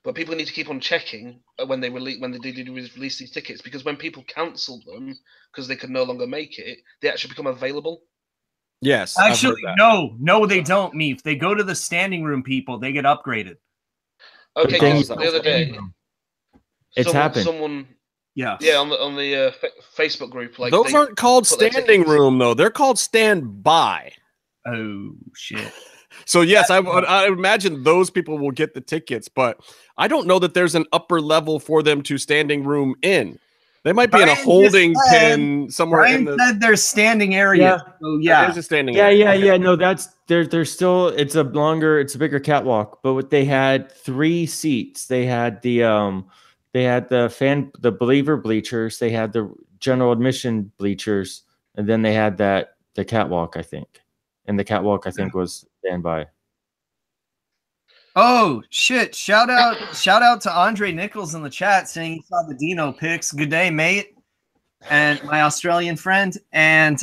but people need to keep on checking when they did release these tickets, because when people cancelled them because they could no longer make it, they actually become available. Yes. Actually, no, they don't, Meef. They go to the standing room people. They get upgraded. Okay, because the other day, happened. Someone, yeah, on the Facebook group, like those aren't called standing room though. They're called standby. Oh shit. So yes, I imagine those people will get the tickets, but I don't know that there's an upper level for them to standing room in. They might be in a holding pen somewhere. Brian said there's standing area. Yeah, there's a standing area. Yeah. No, that's there's still it's a bigger catwalk. But they had 3 seats. They had the believer bleachers. They had the general admission bleachers, and then they had the catwalk, I think. And the catwalk, I think, was standby. Oh shit! Shout out to Andre Nichols in the chat saying he saw the Dino pics. Good day, mate, and my Australian friend. And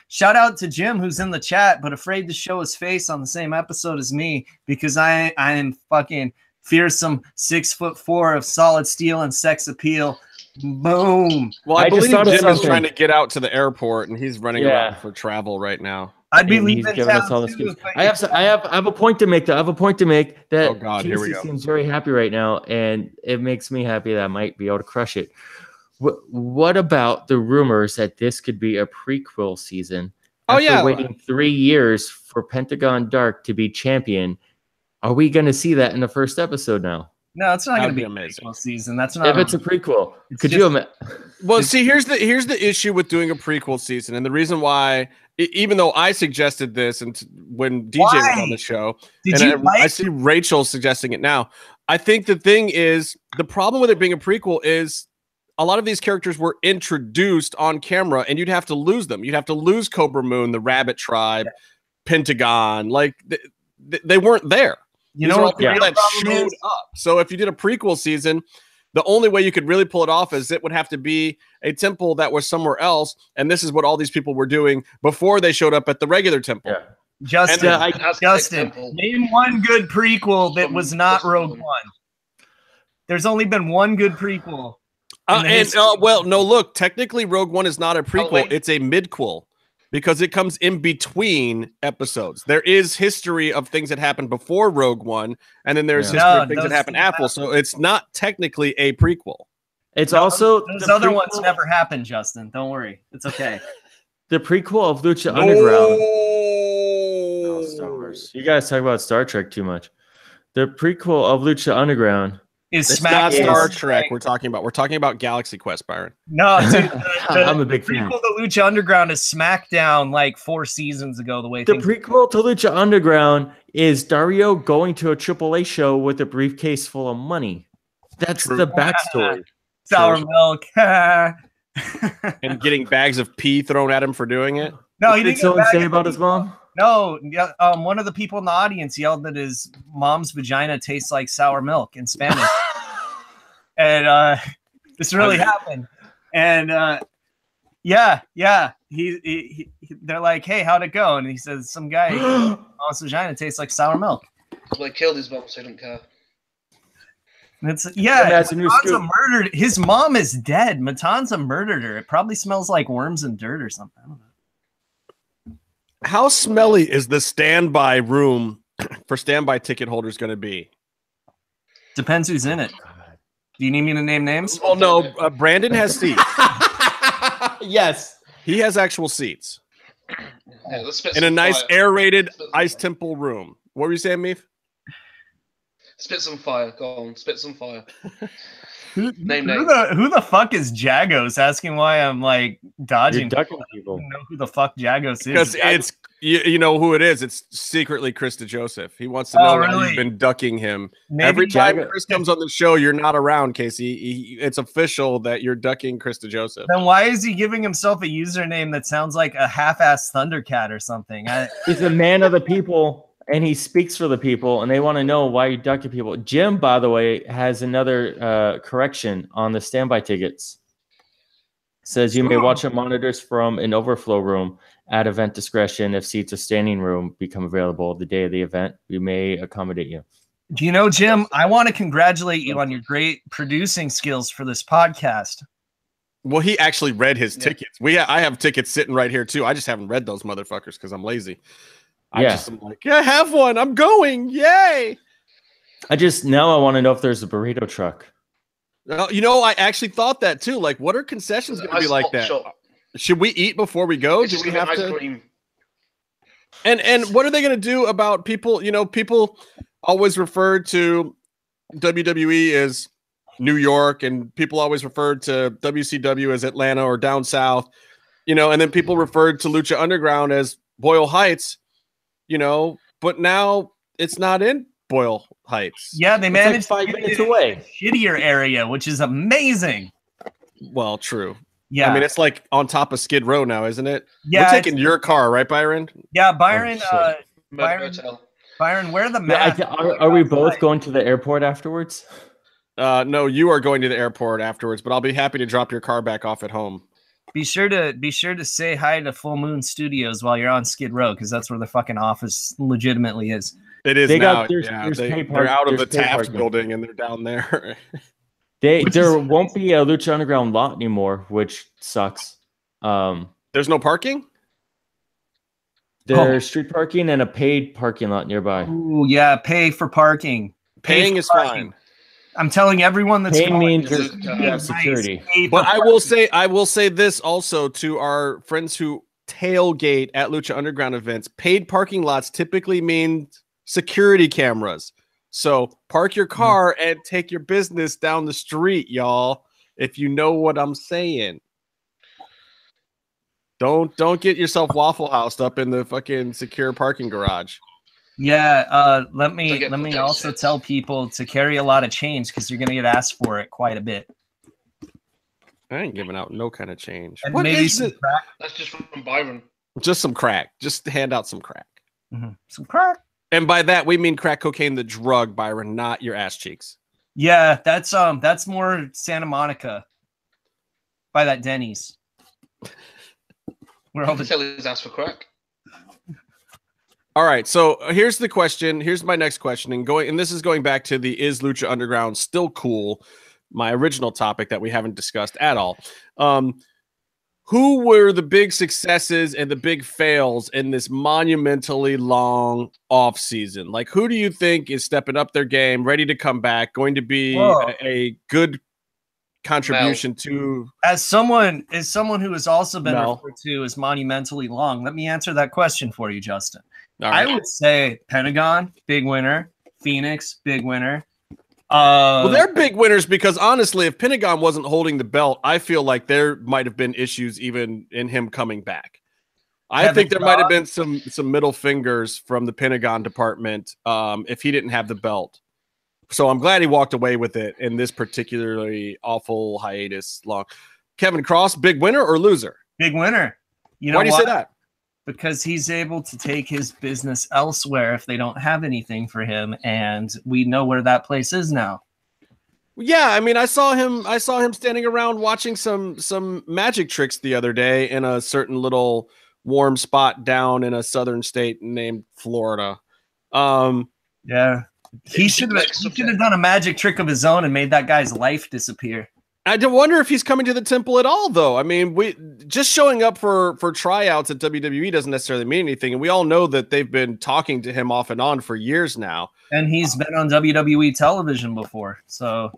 shout out to Jim, who's in the chat but afraid to show his face on the same episode as me because I am fucking fearsome 6'4" of solid steel and sex appeal. Boom. Well, I believe Jim is trying to get out to the airport and he's running around for travel right now. I'd be leaving town too. I have a point to make. Though I have a point to make that. Oh God, here we go. Seems very happy right now, and it makes me happy that I might be able to crush it. What about the rumors that this could be a prequel season? After waiting 3 years for Pentagon Dark to be champion, are we going to see that in the first episode now? No, it's not going to be amazing. A prequel season. That's not. If it's a prequel, could you imagine? Well, see, here's the issue with doing a prequel season, and the reason why, even though I suggested this, and when DJ was on the show, I see Rachel suggesting it now. I think the thing is, the problem with it being a prequel is a lot of these characters were introduced on camera, and you'd have to lose them. You'd have to lose Cobra Moon, the Rabbit Tribe, Pentagon, like they weren't there. You know what that showed up. So if you did a prequel season, the only way you could really pull it off is it would have to be a temple that was somewhere else, and this is what all these people were doing before they showed up at the regular temple. Yeah. Justin, name one good prequel that was not Rogue One. There's only been one good prequel. Well, no, look, technically Rogue One is not a prequel; it's a midquel. Because it comes in between episodes. There is history of things that happened before Rogue One, and then there's history of things that happened after. So it's not technically a prequel. It's also those other ones never happened, Justin. Don't worry, it's okay. The prequel of Lucha Underground. Oh, Star Wars. You guys talk about Star Trek too much. The prequel of Lucha Underground is not Star Trek. We're talking about Galaxy Quest, Byron. No, dude, I'm a big fan. The prequel to Lucha Underground is SmackDown like 4 seasons ago. The prequel to Lucha Underground is Dario going to a AAA show with a briefcase full of money. That's the backstory. Sour milk. And getting bags of pee thrown at him for doing it. No, he didn't someone say about his mom? No, one of the people in the audience yelled that his mom's vagina tastes like sour milk in Spanish. And this really happened. And they're like, "Hey, how'd it go?" And he says, "Some guy, mom's vagina tastes like sour milk." Well, he killed his mom, so he didn't care. Matanza murdered his mom. Is dead. Matanza murdered her. It probably smells like worms and dirt or something. I don't know. How smelly is the standby room for standby ticket holders going to be? Depends who's in it. Do you need me to name names? Oh no, Brandon has seats. Yes, he has actual seats. Yeah, in a nice aerated ice temple room. What were you saying, Meef? Spit some fire. Go on, spit some fire. Who the fuck is Jagos? Asking why I'm like dodging. You're ducking people. I don't know who the fuck Jagos is. Because it's You know who it is? It's secretly Chris DeJoseph. He wants to know why you've been ducking him. Maybe Every time Chris comes on the show, you're not around, Casey. It's official that you're ducking Chris DeJoseph. Then why is he giving himself a username that sounds like a half-assed Thundercat or something? He's a man of the people, and he speaks for the people, and they want to know why you ducking people. Jim, by the way, has another correction on the standby tickets. Says you may watch on monitors from an overflow room at event discretion. If seats or standing room become available the day of the event, we may accommodate you. Do you know, Jim, I want to congratulate you on your great producing skills for this podcast. Well, he actually read his tickets. I have tickets sitting right here too. I just haven't read those motherfuckers because I'm lazy. I'm like, yeah, I have one. I'm going. Yay. I want to know if there's a burrito truck. You know, I actually thought that too. Like, what are concessions going to be like that? Should we eat before we go? Do we have to? Cream. And what are they going to do about people? You know, people always refer to WWE as New York, and people always referred to WCW as Atlanta or down south. You know, and then people referred to Lucha Underground as Boyle Heights. You know, but now it's not in Boyle Heights. Yeah, they managed like 5 minutes away. Shittier area, which is amazing. Well, true. Yeah, I mean, it's like on top of Skid Row now, isn't it? Yeah, we're taking your car, right, Byron? Yeah, Byron. Byron, where the map? Are we both going to the airport afterwards? No, you are going to the airport afterwards, but I'll be happy to drop your car back off at home. Be sure to say hi to Full Moon Studios while you're on Skid Row, because that's where the fucking office legitimately is. It is now. They're out of the Taft building and they're down there. There won't be a Lucha Underground lot anymore, which sucks. There's no parking? There's street parking and a paid parking lot nearby. Ooh, yeah, pay for parking. Paying is fine. I'm telling everyone that's paying means there's security. But I will say this also to our friends who tailgate at Lucha Underground events. Paid parking lots typically mean security cameras. So park your car and take your business down the street, y'all. If you know what I'm saying. Don't get yourself Waffle Housed up in the fucking secure parking garage. Yeah, let me also tell people to carry a lot of change, because you're gonna get asked for it quite a bit. I ain't giving out no kind of change. And what maybe is it? Crack. That's just from Byron. Just some crack. Just hand out some crack. Some crack. And by that we mean crack cocaine, the drug, Byron, not your ass cheeks. Yeah, that's more Santa Monica by that Denny's. Where all the Kelly's asked for crack. All right, so here's the question. Here's my next question, and this is going back to the is Lucha Underground still cool? My original topic that we haven't discussed at all. Who were the big successes and the big fails in this monumentally long off season? Like, who do you think is stepping up their game, ready to come back, going to be a good contribution to? As someone who has also been referred to as monumentally long, let me answer that question for you, Justin. Right. I would say Pentagon, big winner. Phoenix, big winner. Well, they're big winners because honestly, if Pentagon wasn't holding the belt, I feel like there might have been issues even in him coming back. I think there might have been some middle fingers from the Pentagon department if he didn't have the belt. So I'm glad he walked away with it in this particularly awful hiatus long. Kevin Cross, big winner or loser? Big winner. You know why do you say that? Because he's able to take his business elsewhere if they don't have anything for him, and we know where that place is now. Yeah, I mean, I saw him standing around watching some magic tricks the other day in a certain little warm spot down in a southern state named Florida. Yeah, he should have done a magic trick of his own and made that guy's life disappear. I do wonder if he's coming to the temple at all, though. I mean, we just showing up for tryouts at WWE doesn't necessarily mean anything, and we all know that they've been talking to him off and on for years now. And he's been on WWE television before, so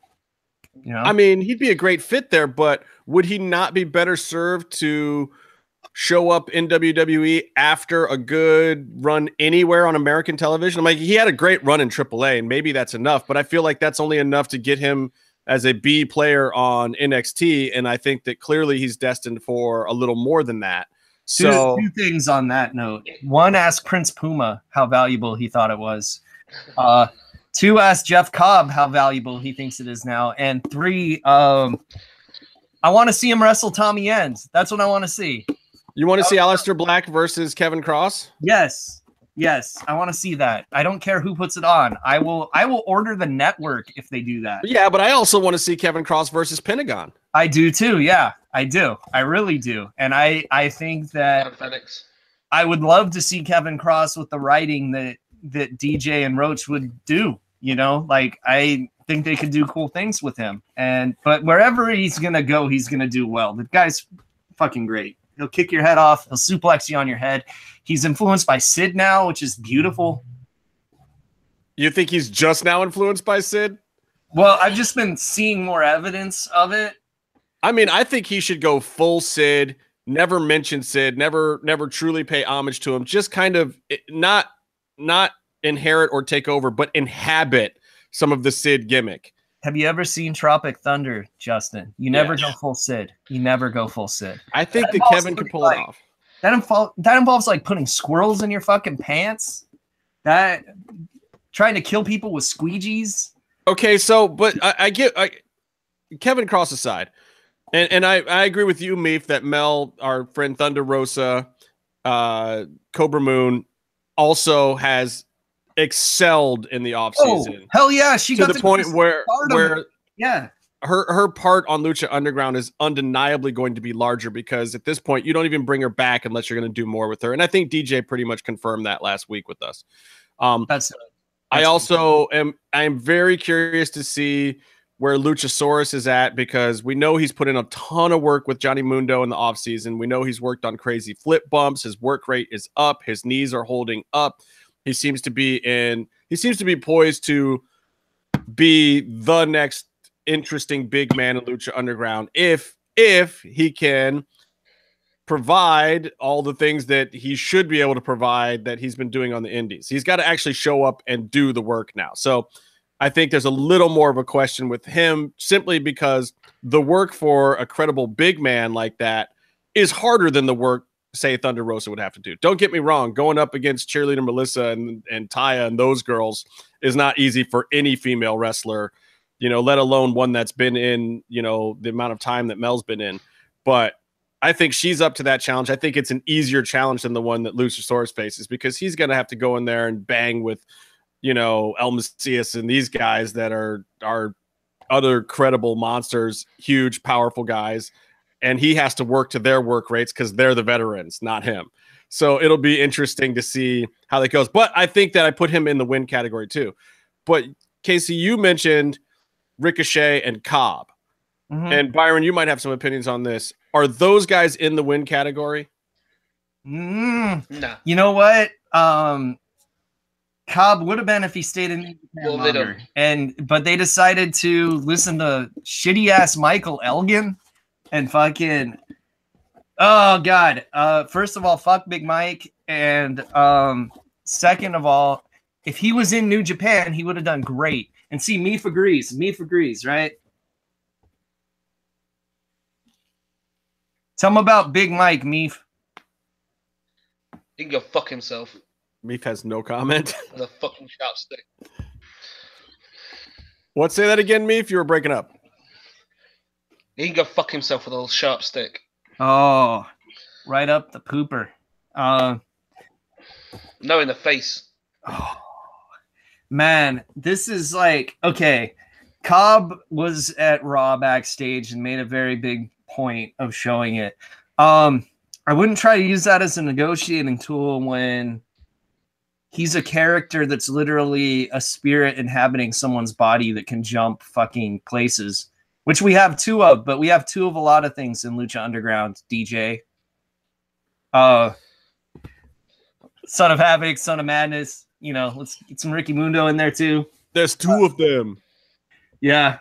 you know. I mean, he'd be a great fit there, but would he not be better served to show up in WWE after a good run anywhere on American television? I'm like, he had a great run in AAA, and maybe that's enough, but I feel like that's only enough to get him as a B player on NXT, and I think that clearly he's destined for a little more than that. So two things on that note. One, ask Prince Puma how valuable he thought it was. Two, ask Jeff Cobb how valuable he thinks it is now. And three, I want to see him wrestle Tommy End. That's what I want to see. you want to see Aleister Black versus Kevin Cross? Yes. Yes, I want to see that. I don't care who puts it on. I will order the network if they do that. Yeah, but I also want to see Kevin Cross versus Pentagon. I do too. Yeah, I do. I really do. And I think that I would love to see Kevin Cross with the writing that DJ and Roach would do. You know, like I think they could do cool things with him. But wherever he's gonna go, he's gonna do well. The guy's fucking great. He'll kick your head off. He'll suplex you on your head. He's influenced by Sid now, which is beautiful. You think he's just now influenced by Sid? Well, I've just been seeing more evidence of it. I mean, I think he should go full Sid, never mention Sid, never truly pay homage to him. Just kind of not inherit or take over, but inhabit some of the Sid gimmick. Have you ever seen Tropic Thunder, Justin? You never go full Sid. You never go full Sid. I think that Kevin could pull it off. That involves like putting squirrels in your fucking pants. That trying to kill people with squeegees. Okay, so but I get Kevin Cross aside, and I agree with you, Meef, that Mel, our friend Thunder Rosa, Cobra Moon, also has excelled in the offseason. Oh, hell yeah, she got to the point where yeah. Her part on Lucha Underground is undeniably going to be larger because at this point you don't even bring her back unless you're going to do more with her. And I think DJ pretty much confirmed that last week with us. I'm very curious to see where Luchasaurus is at because we know he's put in a ton of work with Johnny Mundo in the offseason. We know he's worked on crazy flip bumps. His work rate is up. His knees are holding up. He seems to be poised to be the next interesting big man in Lucha Underground if he can provide all the things that he should be able to provide that he's been doing on the indies. He's got to actually show up and do the work now. So I think there's a little more of a question with him simply because the work for a credible big man like that is harder than the work, say, Thunder Rosa would have to do. Don't get me wrong. Going up against Cheerleader Melissa and Taya and those girls is not easy for any female wrestler, you know, let alone one that's been in, you know, the amount of time that Mel's been in. But I think she's up to that challenge. I think it's an easier challenge than the one that Luchasaurus faces because he's going to have to go in there and bang with, you know, El Macias and these guys that are other credible monsters, huge, powerful guys. And he has to work to their work rates because they're the veterans, not him. So it'll be interesting to see how that goes. But I think that I put him in the win category too. But Casey, you mentioned Ricochet and Cobb. Mm-hmm. And Byron, you might have some opinions on this. Are those guys in the win category? No. You know what? Cobb would have been if he stayed in longer. But they decided to listen to shitty ass Michael Elgin and fucking first of all, fuck Big Mike. And second of all, if he was in New Japan, he would have done great. And see, Meef agrees, right? Tell him about Big Mike, Meef. He can go fuck himself. Meef has no comment. With a fucking sharp stick. What? Say that again, Meef? You were breaking up. He can go fuck himself with a little sharp stick. Oh, right up the pooper. No, in the face. Oh, man, this is like, okay, Cobb was at Raw backstage and made a very big point of showing it. I wouldn't try to use that as a negotiating tool when he's a character that's literally a spirit inhabiting someone's body that can jump fucking places, which we have two of, but we have two of a lot of things in Lucha Underground, DJ. Son of Havoc, Son of Madness. You know, let's get some Ricky Mundo in there too. There's two of them. Yeah.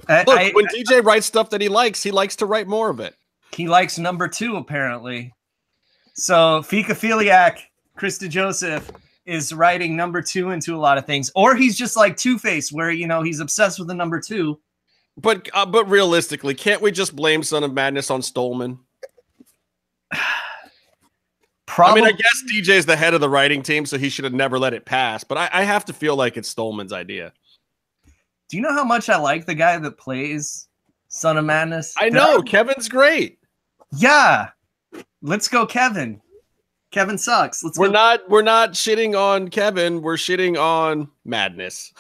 Look, when DJ writes stuff that he likes to write more of it. He likes number 2, apparently. So Fika-Philiac, Krista Joseph, is writing number 2 into a lot of things. Or he's just like Two-Face, where, you know, he's obsessed with the number 2. But realistically, can't we just blame Son of Madness on Stolman? Probably. I mean, I guess DJ's the head of the writing team, so he should have never let it pass. But I have to feel like it's Stolman's idea. Do you know how much I like the guy that plays Son of Madness? I know. Kevin's great. Yeah. Let's go, Kevin. Kevin sucks. We're not shitting on Kevin. We're shitting on Madness.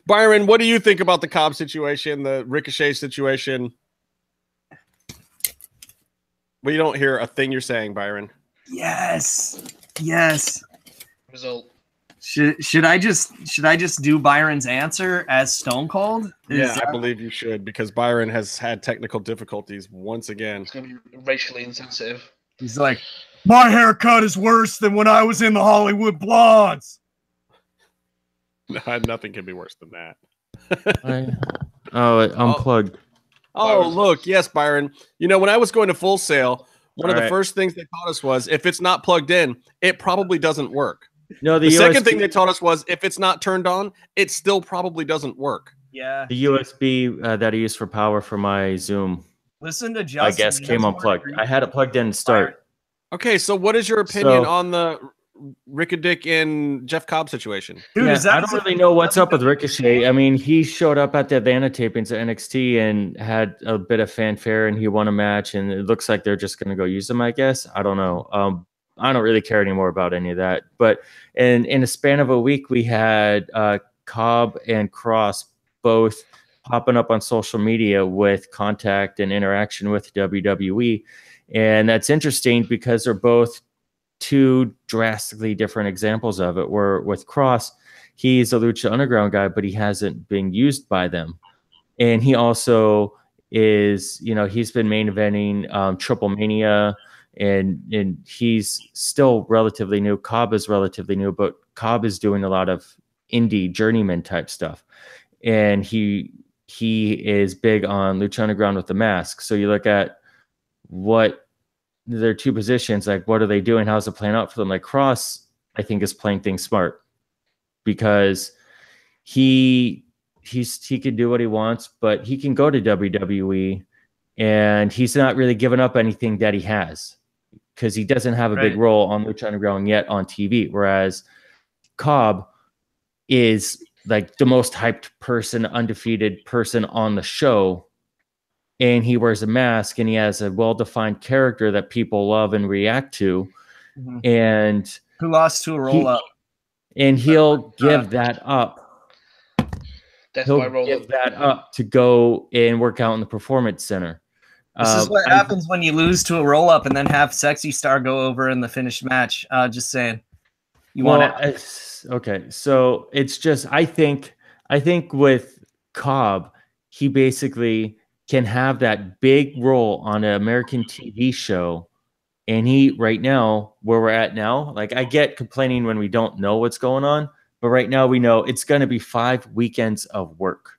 Byron, what do you think about the Cobb situation, the Ricochet situation? Well, you don't hear a thing you're saying, Byron. Yes. Result. Should I just do Byron's answer as Stone Cold? I believe you should, because Byron has had technical difficulties once again. It's going to be racially insensitive. He's like, my haircut is worse than when I was in the Hollywood Blondes. Nothing can be worse than that. Unplugged. Oh, look. Yes, Byron. You know, when I was going to Full Sail, one of the first things they taught us was if it's not plugged in, it probably doesn't work. No, the second thing they taught us was if it's not turned on, it still probably doesn't work. Yeah. The USB that I use for power for my Zoom, Listen to Justin. I guess, came unplugged. I had it plugged in to start. Okay, so what is your opinion on the Rick-a-Dick and Jeff Cobb situation? Dude, I don't really know what's up with Ricochet. I mean, he showed up at the Atlanta tapings at NXT and had a bit of fanfare, and he won a match, and it looks like they're just going to go use him, I guess. I don't know. I don't really care anymore about any of that. But in a span of a week, we had Cobb and Cross both popping up on social media with contact and interaction with WWE. And that's interesting because they're both two drastically different examples of it. Where with Cross, he's a Lucha Underground guy, but he hasn't been used by them. And he also is, he's been main eventing Triple Mania, and he's still relatively new. Cobb is relatively new, but Cobb is doing a lot of indie journeyman type stuff. And he is big on Lucha Underground with the mask. So you look at what their two positions, like what are they doing? How's it playing out for them? Like Cross, I think, is playing things smart because he can do what he wants, but he can go to WWE and he's not really giving up anything that he has because he doesn't have a big role on Lucha Underground yet on TV. Whereas Cobb is like the most hyped person, undefeated person on the show. And he wears a mask and he has a well-defined character that people love and react to. Mm-hmm. And who lost to a roll-up. And he'll give that up. He'll give that up to go and work out in the Performance Center. This is what happens when you lose to a roll-up and then have Sexy Star go over in the finished match. Just saying. Okay, so it's just I think with Cobb, he basically can have that big role on an American TV show, and he right now where we're at now, like I get complaining when we don't know what's going on, but right now we know it's going to be 5 weekends of work,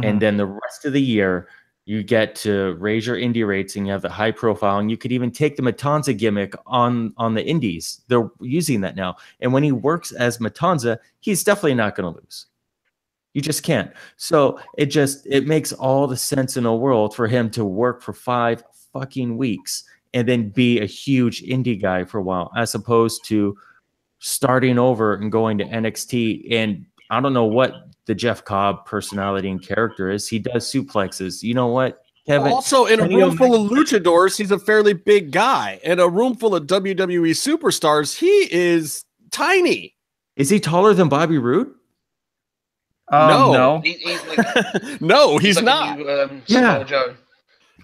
and then the rest of the year you get to raise your indie rates and you have the high profile, and you could even take the Matanza gimmick on the indies. They're using that now. And when he works as Matanza, he's definitely not going to lose. You just can't. So it makes all the sense in the world for him to work for 5 fucking weeks and then be a huge indie guy for a while, as opposed to starting over and going to NXT. And I don't know what the Jeff Cobb personality and character is. He does suplexes. You know what, Kevin? Also, in a room full of luchadors, he's a fairly big guy. In a room full of WWE superstars, he is tiny. Is he taller than Bobby Roode? No. He's like, no, he's like not. Samoa Joe.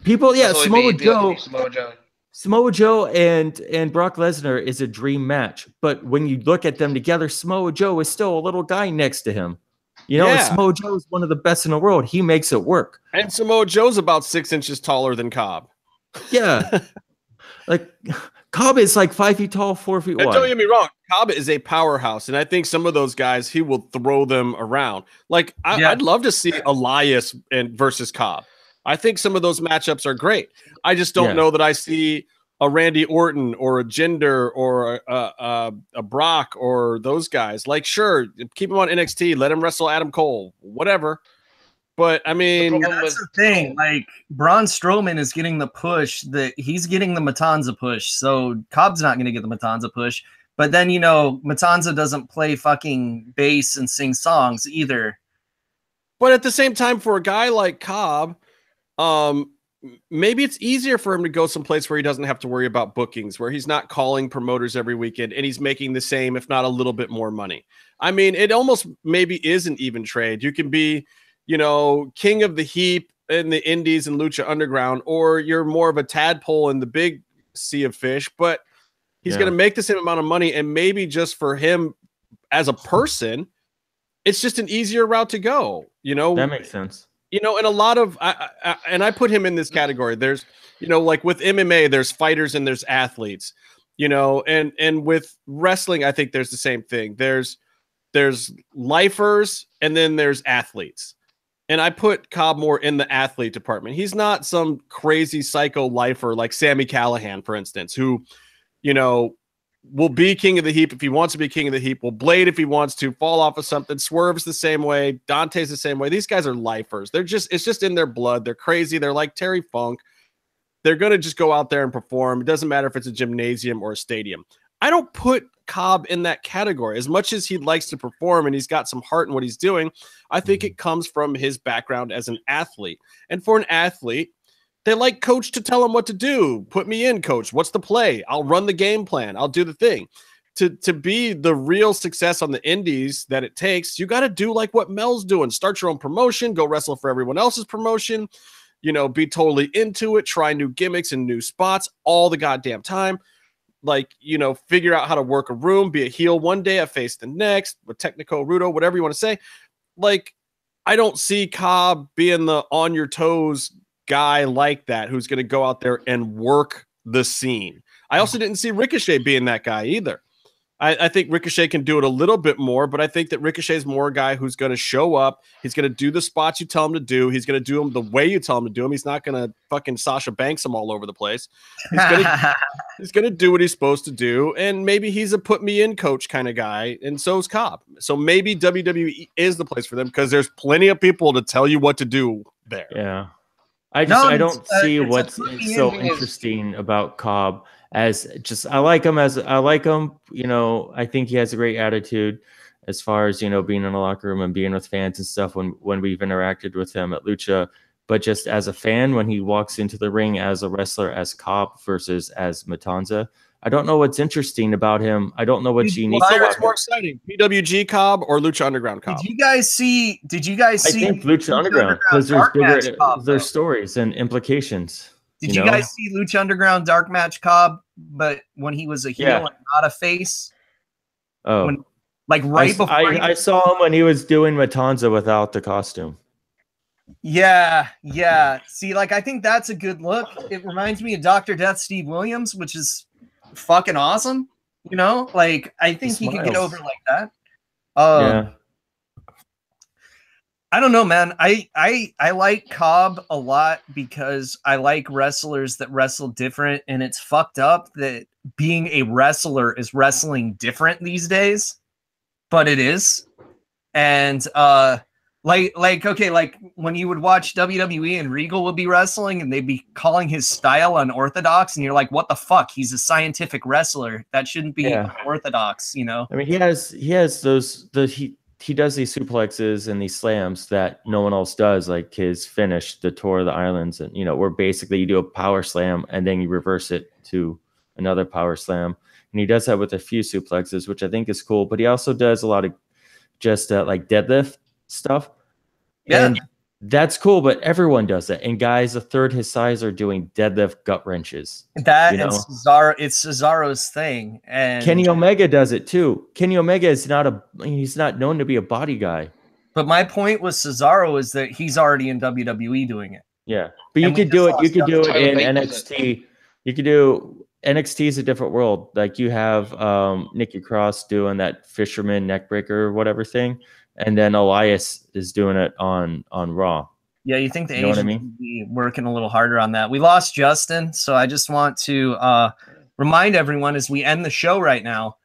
People, Samoa Joe. Samoa Joe. Samoa Joe and Brock Lesnar is a dream match. But when you look at them together, Samoa Joe is still a little guy next to him. And Samoa Joe is one of the best in the world. He makes it work. And Samoa Joe's about 6 inches taller than Cobb. Yeah. Like Cobb is like 5 feet tall, 4 feet wide. And don't get me wrong, Cobb is a powerhouse. And I think some of those guys, he will throw them around. Like, I'd love to see Elias versus Cobb. I think some of those matchups are great. I just don't know that I see a Randy Orton or a Jinder or a Brock or those guys. Like, sure, keep him on NXT. Let him wrestle Adam Cole. Whatever. But I mean, that's the thing. Like Braun Strowman is getting the push that he's getting the Matanza push. So Cobb's not going to get the Matanza push. But then, you know, Matanza doesn't play fucking bass and sing songs either. But at the same time, for a guy like Cobb, maybe it's easier for him to go someplace where he doesn't have to worry about bookings, where he's not calling promoters every weekend and he's making the same, if not a little bit more money. I mean, it almost maybe is an even trade. You can be, you know, king of the heap in the indies and Lucha Underground, or you're more of a tadpole in the big sea of fish, but he's going to make the same amount of money. And maybe just for him as a person, it's just an easier route to go. You know, that makes sense. You know, and a lot of, I put him in this category. There's, you know, like with MMA, there's fighters and there's athletes, you know, and with wrestling, I think there's the same thing. There's lifers and then there's athletes. And I put Cobb more in the athlete department. He's not some crazy psycho lifer like Sami Callihan, for instance, who, you know, will be king of the heap if he wants to be king of the heap, will blade if he wants to, fall off of something, Swerve's the same way, Dante's the same way. These guys are lifers. It's just in their blood. They're crazy. They're like Terry Funk. They're going to just go out there and perform. It doesn't matter if it's a gymnasium or a stadium. I don't put Cobb in that category. As much as he likes to perform and he's got some heart in what he's doing, I think it comes from his background as an athlete. And for an athlete, they like coach to tell them what to do. Put me in, coach. What's the play? I'll run the game plan. I'll do the thing. To be the real success on the indies that it takes, you got to do like what Mel's doing. Start your own promotion. Go wrestle for everyone else's promotion. You know, be totally into it. Try new gimmicks and new spots all the goddamn time. Like, you know, figure out how to work a room. Be a heel one day, a face the next. With Technico, Rudo, whatever you want to say. Like, I don't see Cobb being the on your toes guy like that who's going to go out there and work the scene. I also didn't see Ricochet being that guy either. I think Ricochet can do it a little bit more, but I think that Ricochet is more a guy who's going to show up. He's going to do the spots you tell him to do. He's going to do them the way you tell him to do them. He's not going to fucking Sasha Banks him all over the place. He's going to do what he's supposed to do. And maybe he's a put me in coach kind of guy. And so is Cobb. So maybe WWE is the place for them because there's plenty of people to tell you what to do there. Yeah. I don't see what's so interesting about Cobb as just I like him, you know. I think he has a great attitude as far as, you know, being in the locker room and being with fans and stuff when we've interacted with him at Lucha. But just as a fan, when he walks into the ring as a wrestler as Cobb versus as Matanza, I don't know what's interesting about him. I don't know what's unique. So what's more exciting, PWG Cobb or Lucha Underground Cobb? Did you guys see? I think Lucha Underground, because there's stories and implications. Did you guys see Lucha Underground Dark Match Cobb, but when he was a heel and not a face? Oh, before I saw him when he was doing Matanza without the costume. Yeah. See, like, I think that's a good look. It reminds me of Dr. Death Steve Williams, which is fucking awesome. You know, like, I think he could get over like that. Yeah. I don't know, man. I like Cobb a lot because I like wrestlers that wrestle different, and it's fucked up that being a wrestler is wrestling different these days, but it is. And like when you would watch WWE and Regal would be wrestling and they'd be calling his style unorthodox, and you're like, what the fuck? He's a scientific wrestler. That shouldn't be unorthodox, you know? I mean, he does these suplexes and these slams that no one else does, like his finish, the Tour of the Islands, and, you know, where basically you do a power slam and then you reverse it to another power slam. And he does that with a few suplexes, which I think is cool. But he also does a lot of just like deadlift stuff. Yeah. And that's cool, but everyone does that. And guys a third his size are doing deadlift gut wrenches. That and Cesaro, it's Cesaro's thing. And Kenny Omega does it too. Kenny Omega is he's not known to be a body guy. But my point with Cesaro is that he's already in WWE doing it. Yeah. But you could do it in NXT. You could do NXT is a different world. Like you have Nikki Cross doing that fisherman neckbreaker or whatever thing. And then Elias is doing it on Raw. Yeah, you think the Asians would be working a little harder on that. We lost Justin, so I just want to remind everyone as we end the show right now,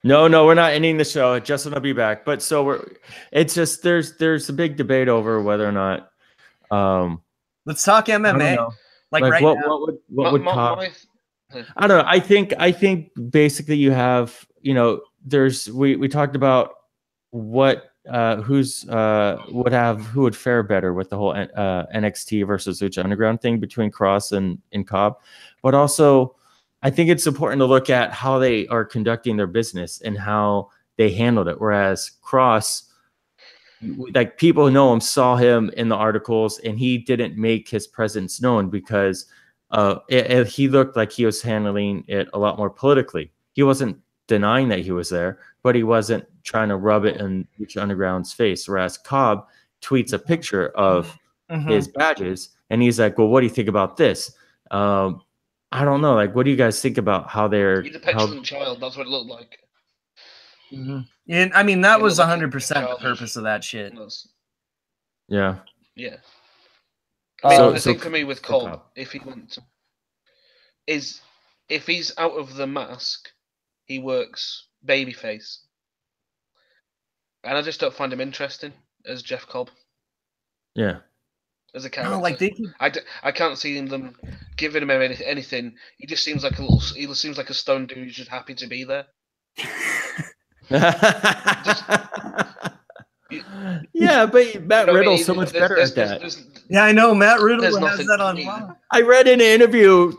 No, we're not ending the show. Justin will be back. But so it's just there's a big debate over whether or not Let's talk I don't MMA. know. Like right now. What would Cobb? I don't know. I think basically you have, there's we talked about what who would fare better with the whole NXT versus Lucha Underground thing between Cross and Cobb, but also I think it's important to look at how they are conducting their business and how they handled it. Whereas Cross, like people who know him saw him in the articles, and he didn't make his presence known because he looked like he was handling it a lot more politically. He wasn't denying that he was there, but he wasn't trying to rub it in Lucha Underground's face. Whereas Cobb tweets a picture of his badges, and he's like, "Well, what do you think about this?" I don't know. Like, what do you guys think about how they're? He's a petulant child. That's what it looked like. And I mean, that was 100% the purpose of that shit. Yeah. Yeah. I mean, the thing for me with Cobb, Cobb, if he wants, is if he's out of the mask, he works babyface, and I just don't find him interesting as Jeff Cobb. Yeah. As a character, No, like I can't see them giving him anything. He just seems like he seems like a stone dude who's just happy to be there. Yeah, but Matt Riddle's so much better at that. Yeah, I know. Matt Riddle has that on lock. I read in an interview,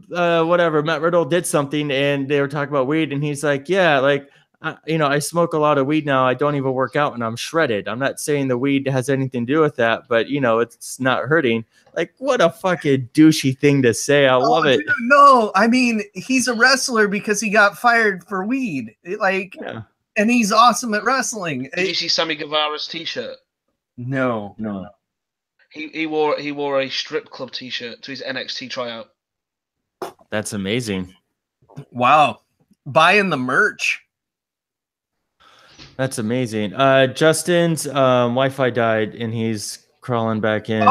whatever, Matt Riddle did something and they were talking about weed, and he's like, yeah, like, I smoke a lot of weed now. I don't even work out and I'm shredded. I'm not saying the weed has anything to do with that, but it's not hurting. Like, what a fucking douchey thing to say. I love it. Dude, no, I mean, he's a wrestler because he got fired for weed. And he's awesome at wrestling. Did you see Sammy Guevara's T-shirt? No. He wore a strip club T-shirt to his NXT tryout. That's amazing. Wow, buying the merch. That's amazing. Justin's Wi-Fi died and he's crawling back in.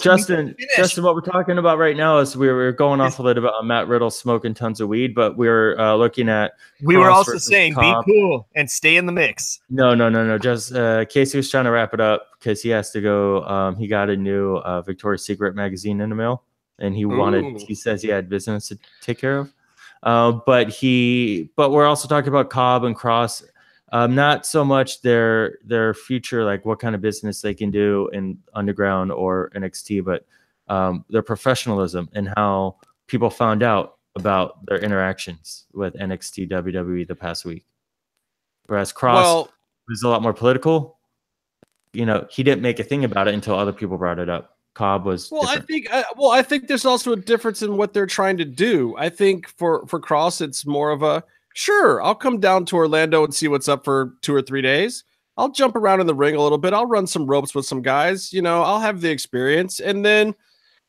Justin, what we're talking about right now is we were going off a little bit on Matt Riddle smoking tons of weed, but we were looking at. We were also saying Cobb. Be cool and stay in the mix. No. Just Casey was trying to wrap it up because he has to go. He got a new Victoria's Secret magazine in the mail, and he says he had business to take care of. But we're also talking about Cobb and Cross, not so much their future, like what kind of business they can do in Underground or NXT, but their professionalism and how people found out about their interactions with NXT WWE the past week. Whereas Cross was a lot more political. He didn't make a thing about it until other people brought it up. Cobb was different. I think there's also a difference in what they're trying to do. I think for Cross, it's more of a sure, I'll come down to Orlando and see what's up for 2 or 3 days. I'll jump around in the ring a little bit. I'll run some ropes with some guys. I'll have the experience, and then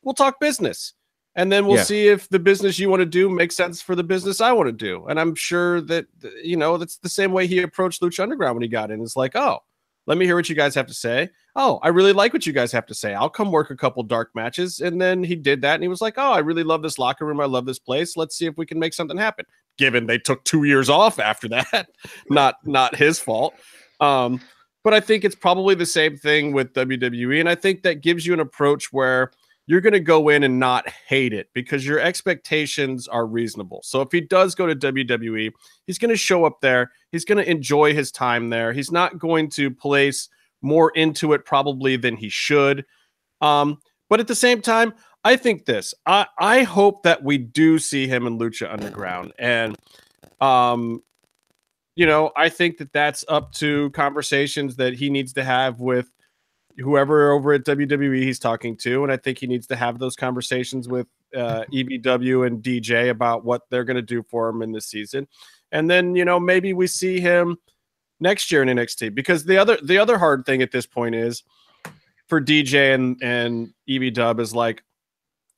we'll talk business. And then we'll see if the business you want to do makes sense for the business I want to do. And I'm sure that, that's the same way he approached Lucha Underground when he got in. It's like, oh, let me hear what you guys have to say. Oh, I really like what you guys have to say. I'll come work a couple dark matches. And then he did that. And he was like, oh, I really love this locker room. I love this place. Let's see if we can make something happen. Given they took 2 years off after that, not his fault. But I think it's probably the same thing with WWE. And I think that gives you an approach where you're going to go in and not hate it because your expectations are reasonable. So if he does go to WWE, he's going to show up there. He's going to enjoy his time there. He's not going to place more into it probably than he should. But at the same time, I think this. I hope that we do see him in Lucha Underground. And, I think that that's up to conversations that he needs to have with whoever over at WWE he's talking to. And I think he needs to have those conversations with EBW and DJ about what they're going to do for him in this season. And then, maybe we see him next year in NXT, because the other hard thing at this point is for DJ and EBW is like,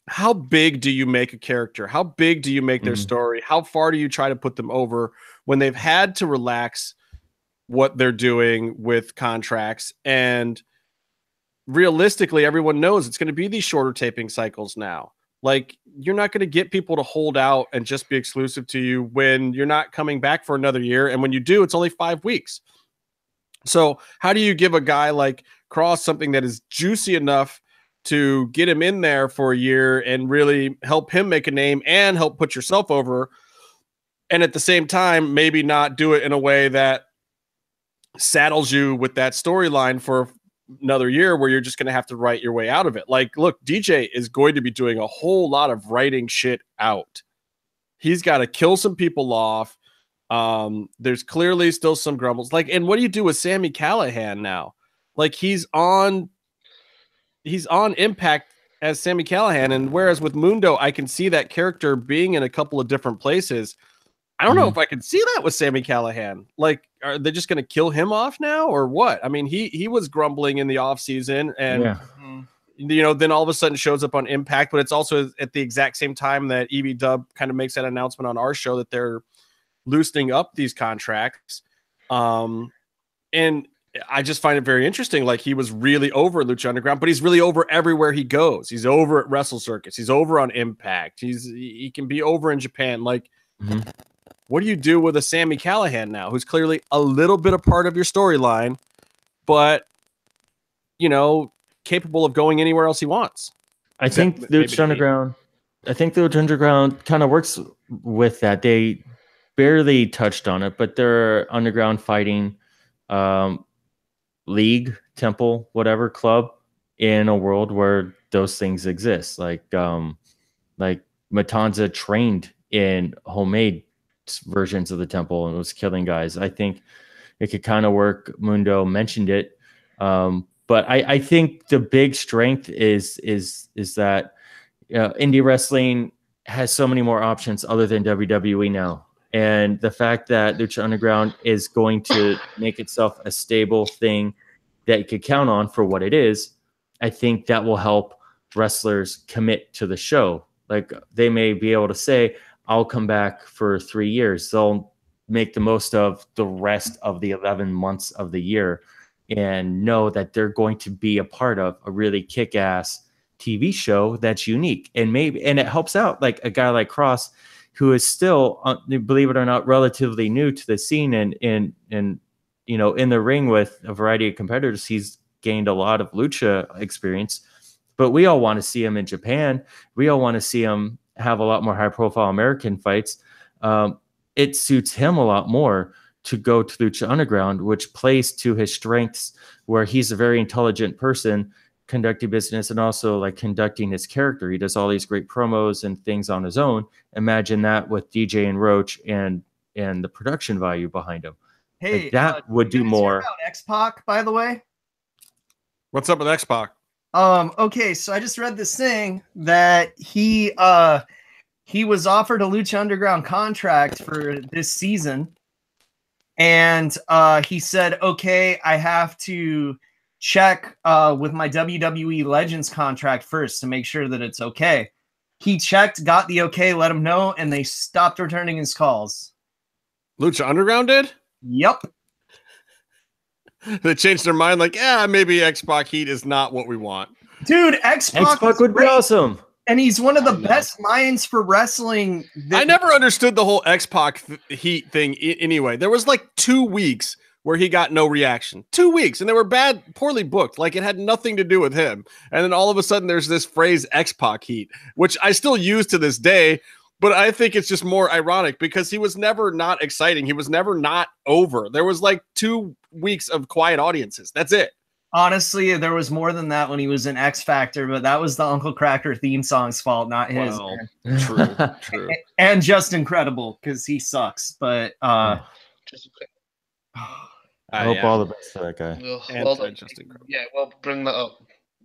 how big do you make a character? How big do you make their story? How far do you try to put them over when they've had to relax what they're doing with contracts? And realistically, everyone knows it's going to be these shorter taping cycles now. Like, you're not going to get people to hold out and just be exclusive to you when you're not coming back for another year. And when you do, it's only 5 weeks. So how do you give a guy like Cross something that is juicy enough to get him in there for a year and really help him make a name and help put yourself over? And at the same time, maybe not do it in a way that saddles you with that storyline for another year where you're just going to have to write your way out of it. Like, look, DJ is going to be doing a whole lot of writing shit out. He's got to kill some people off. There's clearly still some grumbles. Like, and what do you do with Sami Callihan now? Like, he's on Impact as Sami Callihan, and whereas with Mundo, I can see that character being in a couple of different places. I don't know if I can see that with Sami Callihan. Like, are they just going to kill him off now or what? I mean, he was grumbling in the offseason and, you know, then all of a sudden shows up on Impact, but it's also at the exact same time that EB Dub kind of makes that announcement on our show that they're loosening up these contracts. And I just find it very interesting. Like, he was really over Lucha Underground, but he's really over everywhere he goes. He's over at Wrestle Circus. He's over on Impact. He can be over in Japan. Like, what do you do with a Sami Callihan now, who's clearly a little bit a part of your storyline, but, you know, capable of going anywhere else he wants? I think Lucha Underground kind of works with that. They barely touched on it, but they're underground fighting league, temple, whatever club in a world where those things exist. Like Matanza trained in homemade versions of the temple and was killing guys. I think it could kind of work. Mundo mentioned it. But I think the big strength is that indie wrestling has so many more options other than WWE now. And the fact that Lucha Underground is going to make itself a stable thing that you could count on for what it is, I think that will help wrestlers commit to the show. Like, they may be able to say, I'll come back for 3 years. They'll make the most of the rest of the 11 months of the year and know that they're going to be a part of a really kick-ass TV show that's unique. And it helps out like a guy like Cross, who is still, believe it or not, relatively new to the scene and you know, in the ring with a variety of competitors. He's gained a lot of lucha experience, but we all want to see him in Japan. We all want to see him have a lot more high-profile American fights. It suits him a lot more to go to Lucha Underground, which plays to his strengths, where he's a very intelligent person conducting business and also like conducting his character. He does all these great promos and things on his own. Imagine that with DJ and Roach and the production value behind him. Hey, like that would do more. X-Pac, by the way. What's up with X-Pac? Okay, so I just read this thing that he was offered a Lucha Underground contract for this season, and he said, okay, I have to check with my WWE Legends contract first to make sure that it's okay. He checked, got the okay, let him know, and they stopped returning his calls. Lucha Underground did? Yep. They changed their mind, like, yeah, maybe X-Pac heat is not what we want. Dude, X-Pac would be awesome. And he's one of the best minds for wrestling. I never understood the whole X-Pac heat thing anyway. There was like 2 weeks where he got no reaction. 2 weeks, and they were poorly booked. Like, it had nothing to do with him. And then all of a sudden there's this phrase X-Pac heat, which I still use to this day, but I think it's just more ironic because he was never not exciting. He was never not over. There was like 2 weeks of quiet audiences. That's it. Honestly, there was more than that when he was in X Factor, but that was the Uncle Cracker theme song's fault, not his. Well, true. And just incredible because he sucks. But I hope all the best to that guy. Well done. Yeah, well, bring that up.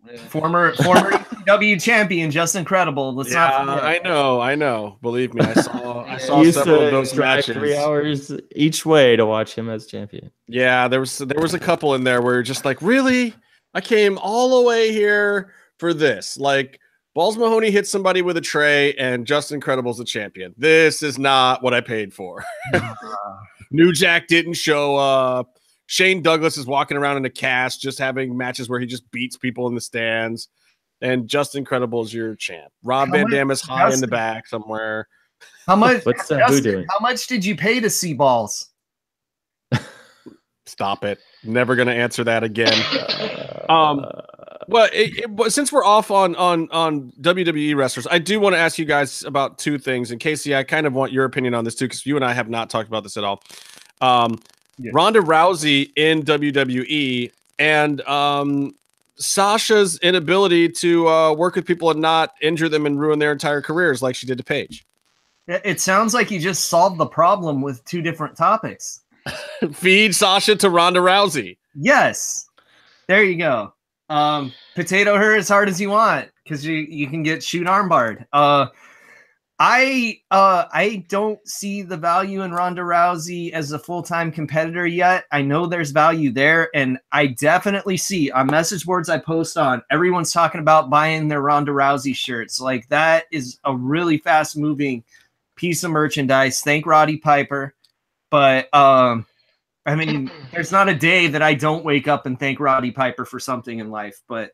Yeah. Former ECW champion, just incredible. Let's not forget. I know. Believe me, I saw several of those matches. 3 hours each way to watch him as champion. Yeah, there was a couple in there where you're just like, really? I came all the way here for this. Like, Balls Mahoney hit somebody with a tray, and Just Incredible's the champion. This is not what I paid for. New Jack didn't show up. Shane Douglas is walking around in a cast, just having matches where he just beats people in the stands. and Just Incredible is your champ. Rob Van Dam is high in the back somewhere. How much? What's Sabu doing? How much did you pay to see balls? Stop it. Never going to answer that again. Well, since we're off on WWE wrestlers, I do want to ask you guys about two things. And Casey, I kind of want your opinion on this too, because you and I have not talked about this at all. Ronda Rousey in WWE and Sasha's inability to work with people and not injure them and ruin their entire careers like she did to Paige. It sounds like you just solved the problem with two different topics. Feed Sasha to Ronda Rousey. Yes. There you go. Potato her as hard as you want, because you can get shoot armbarred. I don't see the value in Ronda Rousey as a full-time competitor yet. I know there's value there, and I definitely see on message boards I post on, everyone's talking about buying their Ronda Rousey shirts. Like, that is a really fast-moving piece of merchandise. Thank Roddy Piper. But I mean, there's not a day that I don't wake up and thank Roddy Piper for something in life. But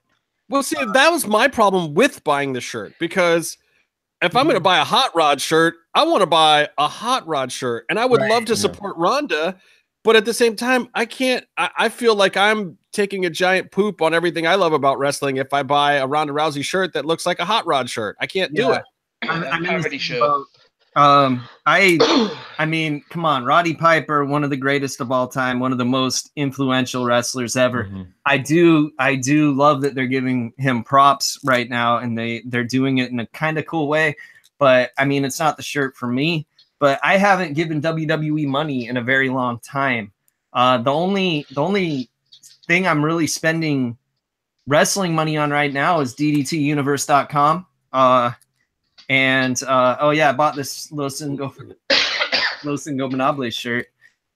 well, see, that was my problem with buying the shirt, because if I'm going to buy a Hot Rod shirt, I want to buy a Hot Rod shirt, and I would love to support Ronda, but at the same time, I can't. I feel like I'm taking a giant poop on everything I love about wrestling if I buy a Ronda Rousey shirt that looks like a Hot Rod shirt. I can't do it. I'm in this boat. I mean, come on, Roddy Piper, one of the greatest of all time, one of the most influential wrestlers ever. Mm-hmm. I do love that they're giving him props right now, and they're doing it in a kind of cool way. But I mean, it's not the shirt for me. But I haven't given WWE money in a very long time. The only thing I'm really spending wrestling money on right now is DDTUniverse.com. I bought this Los Ingobernables shirt,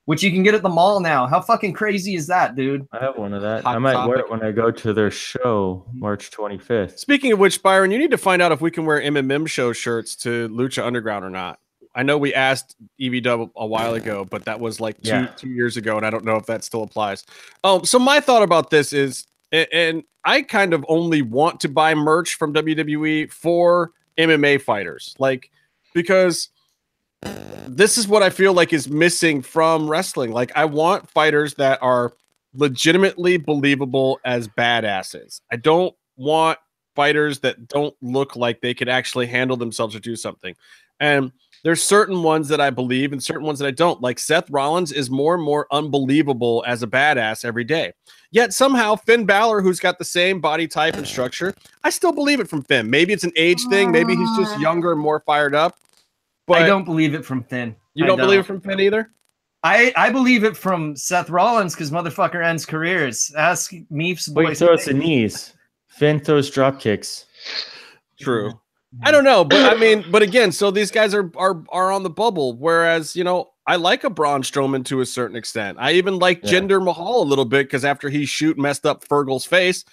which you can get at the mall now. How fucking crazy is that, dude? I have one of that. I might wear it when I go to their show March 25th. Speaking of which, Byron, you need to find out if we can wear MMMshow shirts to Lucha Underground or not. I know we asked EV a while ago, but that was like two years ago, and I don't know if that still applies. So my thought about this is, and I kind of only want to buy merch from WWE for MMA fighters, like, because this is what I feel like is missing from wrestling. Like, I want fighters that are legitimately believable as badasses. I don't want fighters that don't look like they could actually handle themselves or do something. And there's certain ones that I believe and certain ones that I don't. Like, Seth Rollins is more and more unbelievable as a badass every day. Yet somehow Finn Balor, who's got the same body type and structure, I still believe it from Finn. Maybe it's an age thing. Maybe he's just younger and more fired up. But I don't believe it from Finn. You don't believe it from Finn either? I believe it from Seth Rollins, because motherfucker ends careers. Ask Meef's boy. He throws the knees. Finn throws drop kicks. True. I don't know, but I mean, but again, so these guys are on the bubble. Whereas, you know, I like a Braun Strowman to a certain extent. I even like Jinder Mahal a little bit, because after he messed up Fergal's face,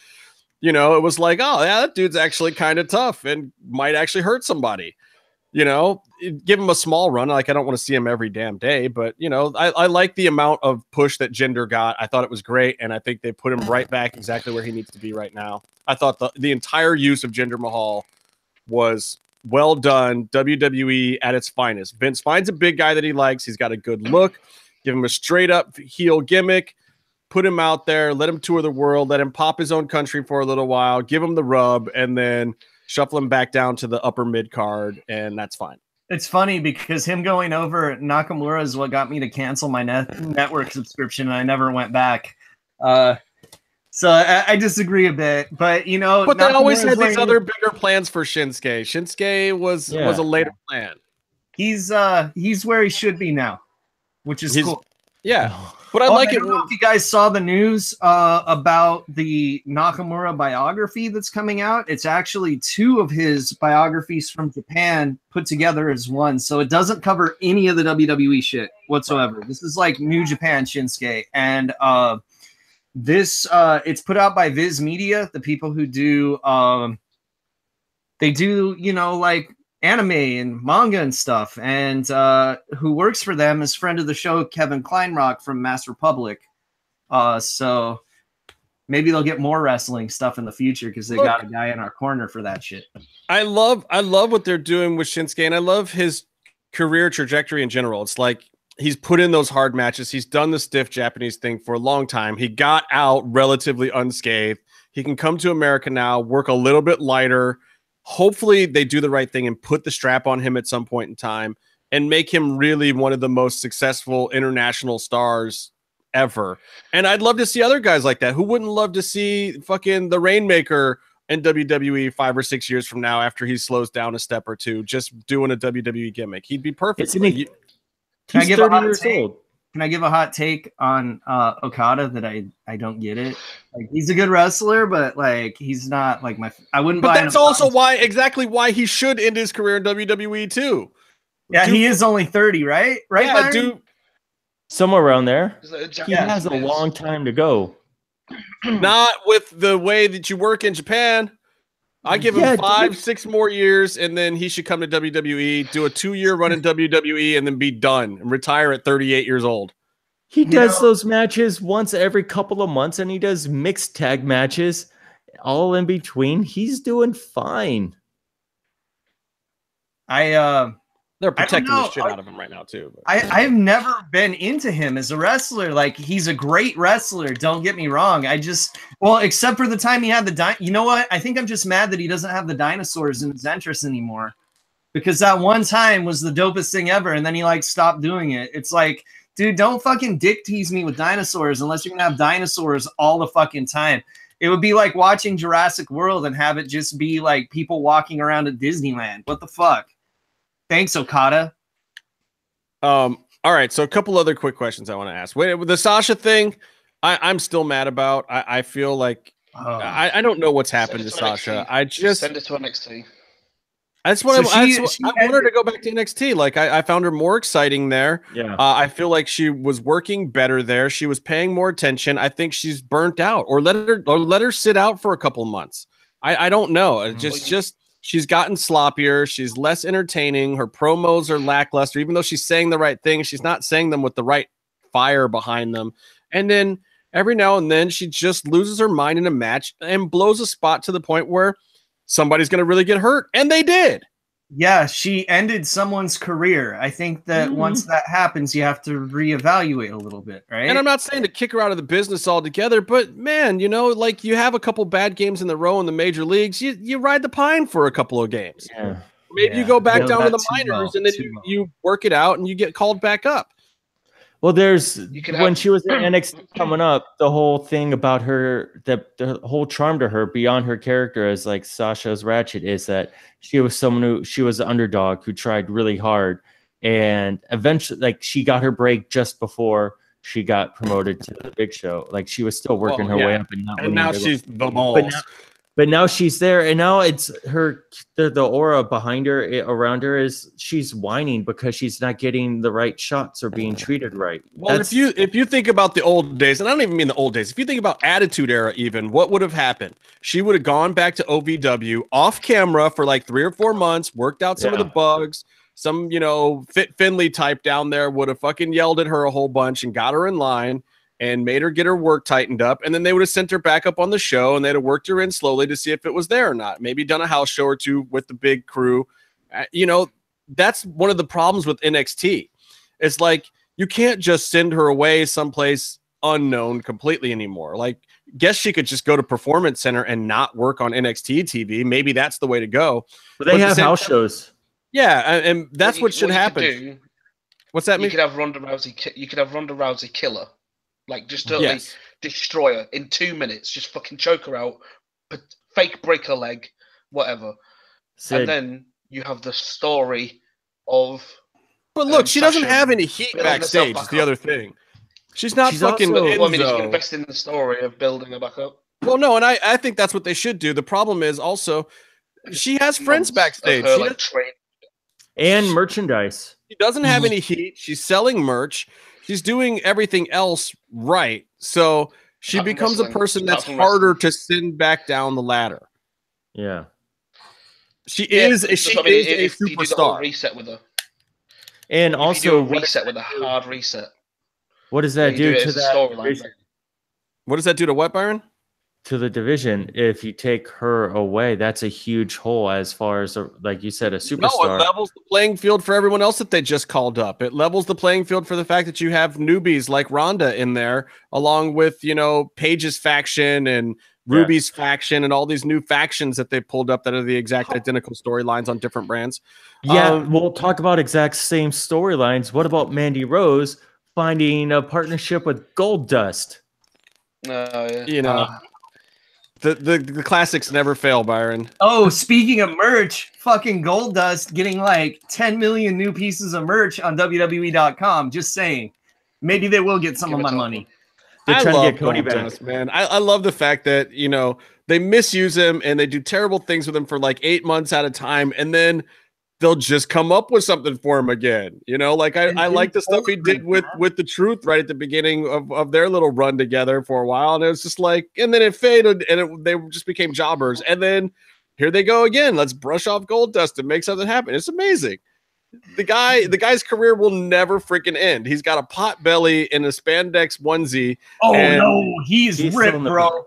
you know, it was like, oh yeah, that dude's actually kind of tough and might actually hurt somebody. You know, give him a small run. Like, I don't want to see him every damn day, but you know, I like the amount of push that Jinder got. I thought it was great, and I think they put him right back exactly where he needs to be right now. I thought the entire use of Jinder Mahal was well done. WWE at its finest. Vince finds a big guy that he likes. He's got a good look. Give him a straight up heel gimmick. Put him out there. Let him tour the world. Let him pop his own country for a little while. Give him the rub, and then shuffle him back down to the upper mid card, and that's fine. It's funny because him going over Nakamura is what got me to cancel my network subscription, and I never went back. So I disagree a bit, but you know, but they always had these other bigger plans for Shinsuke. Shinsuke was a later plan. He's where he should be now, which is cool. Yeah, but I like it. I don't know if you guys saw the news about the Nakamura biography that's coming out. It's actually two of his biographies from Japan put together as one, so it doesn't cover any of the WWE shit whatsoever. This is like New Japan Shinsuke, and this it's put out by Viz Media, the people who do they do, you know, like anime and manga and stuff, and who works for them is friend of the show Kevin Kleinrock from Mass Republic. So Maybe they'll get more wrestling stuff in the future because they got a guy in our corner for that shit. I love what they're doing with Shinsuke, and I love his career trajectory in general. It's like he's put in those hard matches. He's done the stiff Japanese thing for a long time. He got out relatively unscathed. He can come to America now, work a little bit lighter. Hopefully they do the right thing and put the strap on him at some point in time and make him really one of the most successful international stars ever. And I'd love to see other guys like that. Who wouldn't love to see fucking the Rainmaker in WWE 5 or 6 years from now after he slows down a step or two, just doing a WWE gimmick? He'd be perfect. He's 30 years old. Can I give a hot take on Okada that I don't get it? Like, he's a good wrestler, but like he's not like I wouldn't. But buy that's also why he should end his career in WWE too. Yeah, he is only 30, right? Right, yeah, dude. Somewhere around there. He has a long time to go. Not with the way that you work in Japan. I give him 5-6 more years, and then he should come to WWE, do a 2-year run in WWE, and then be done and retire at 38 years old. He does those matches once every couple of months, and he does mixed tag matches all in between. He's doing fine. They're protecting the shit out of him right now, too. I've never been into him as a wrestler. Like, he's a great wrestler. Don't get me wrong. Except for the time he had you know what? I think I'm just mad that he doesn't have the dinosaurs in his entrance anymore. Because that one time was the dopest thing ever, and then he, like, stopped doing it. It's like, dude, don't fucking dick tease me with dinosaurs unless you're going to have dinosaurs all the fucking time. It would be like watching Jurassic World and have it just be, like, people walking around at Disneyland. What the fuck? Thanks, Okada. All right, so a couple other quick questions I want to ask. Wait, with the Sasha thing, I'm still mad about. I feel like I don't know what's happened to Sasha. I just send it to NXT. That's what I want her to go back to NXT. Like I found her more exciting there. Yeah. I feel like she was working better there. She was paying more attention. I think she's burnt out, or let her sit out for a couple of months. I don't know. Just she's gotten sloppier. She's less entertaining. Her promos are lackluster. Even though she's saying the right things, she's not saying them with the right fire behind them. And then every now and then she just loses her mind in a match and blows a spot to the point where somebody's going to really get hurt. And they did. Yeah, she ended someone's career. I think that once that happens, you have to reevaluate a little bit, right? And I'm not saying to kick her out of the business altogether, but man, like you have a couple bad games in the row in the major leagues, you ride the pine for a couple of games. Yeah. Maybe you go back down to the minors and then you work it out and you get called back up. Well, when she was in NXT coming up, the whole thing about her, the whole charm to her beyond her character as like Sasha's Ratchet is that she was she was an underdog who tried really hard, and eventually, like, she got her break just before she got promoted to the Big Show. Like, she was still working her way up, and now she's the balls. But now she's there, and now it's her. The aura behind her, around her, is she's whining because she's not getting the right shots or being treated right. Well, if you think about the old days, and I don't even mean the old days, if you think about Attitude Era, even what would have happened? She would have gone back to OVW off camera for like 3 or 4 months, worked out some of the bugs. Some Fit Finley type down there would have fucking yelled at her a whole bunch and got her in line and made her get her work tightened up, and then they would have sent her back up on the show, and they'd have worked her in slowly to see if it was there or not. Maybe done a house show or two with the big crew. That's one of the problems with NXT. It's like you can't just send her away someplace unknown completely anymore. Like, guess she could just go to Performance Center and not work on NXT TV. Maybe that's the way to go. But they have house shows. Yeah, and that's what should happen. What's that mean? You could have Ronda Rousey kill her. Like, just totally destroy her in 2 minutes. Just fucking choke her out. Fake break her leg. Whatever. And then you have the story of... But look, she doesn't have any heat backstage. Is the other thing. She's fucking also, you can invest in the story of building her back up. Well, no, and I think that's what they should do. The problem is also she has friends backstage. And merchandise. She doesn't have any heat. She's selling merch. She's doing everything else right. So she becomes a person that's harder to send back down the ladder. Yeah. She is a superstar. Reset with her. And also reset with a hard reset. What does that do to that? What does that do to what, Byron? to the division. If you take her away, that's a huge hole as far as, like you said, a superstar. No, it levels the playing field for everyone else that they just called up. It levels the playing field for the fact that you have newbies like Ronda in there, along with, Paige's faction and Ruby's faction and all these new factions that they pulled up that are the exact identical storylines on different brands. Yeah, we'll talk about exact same storylines. What about Mandy Rose finding a partnership with Goldust? Yeah. The classics never fail, Byron. Oh, speaking of merch, fucking Goldust getting like 10 million new pieces of merch on WWE.com. Just saying. Maybe they will get some of my money. They're trying to get Cody back, man. I love the fact that, they misuse him and they do terrible things with him for like 8 months at a time, and then they'll just come up with something for him again. I like the stuff he did with the Truth right at the beginning of their little run together for a while, and it was just like, and then it faded and they just became jobbers, and then here they go again. Let's brush off Goldust and make something happen. It's amazing. The guy's career will never freaking end. He's got a pot belly in a spandex onesie. Oh no, he's ripped, bro.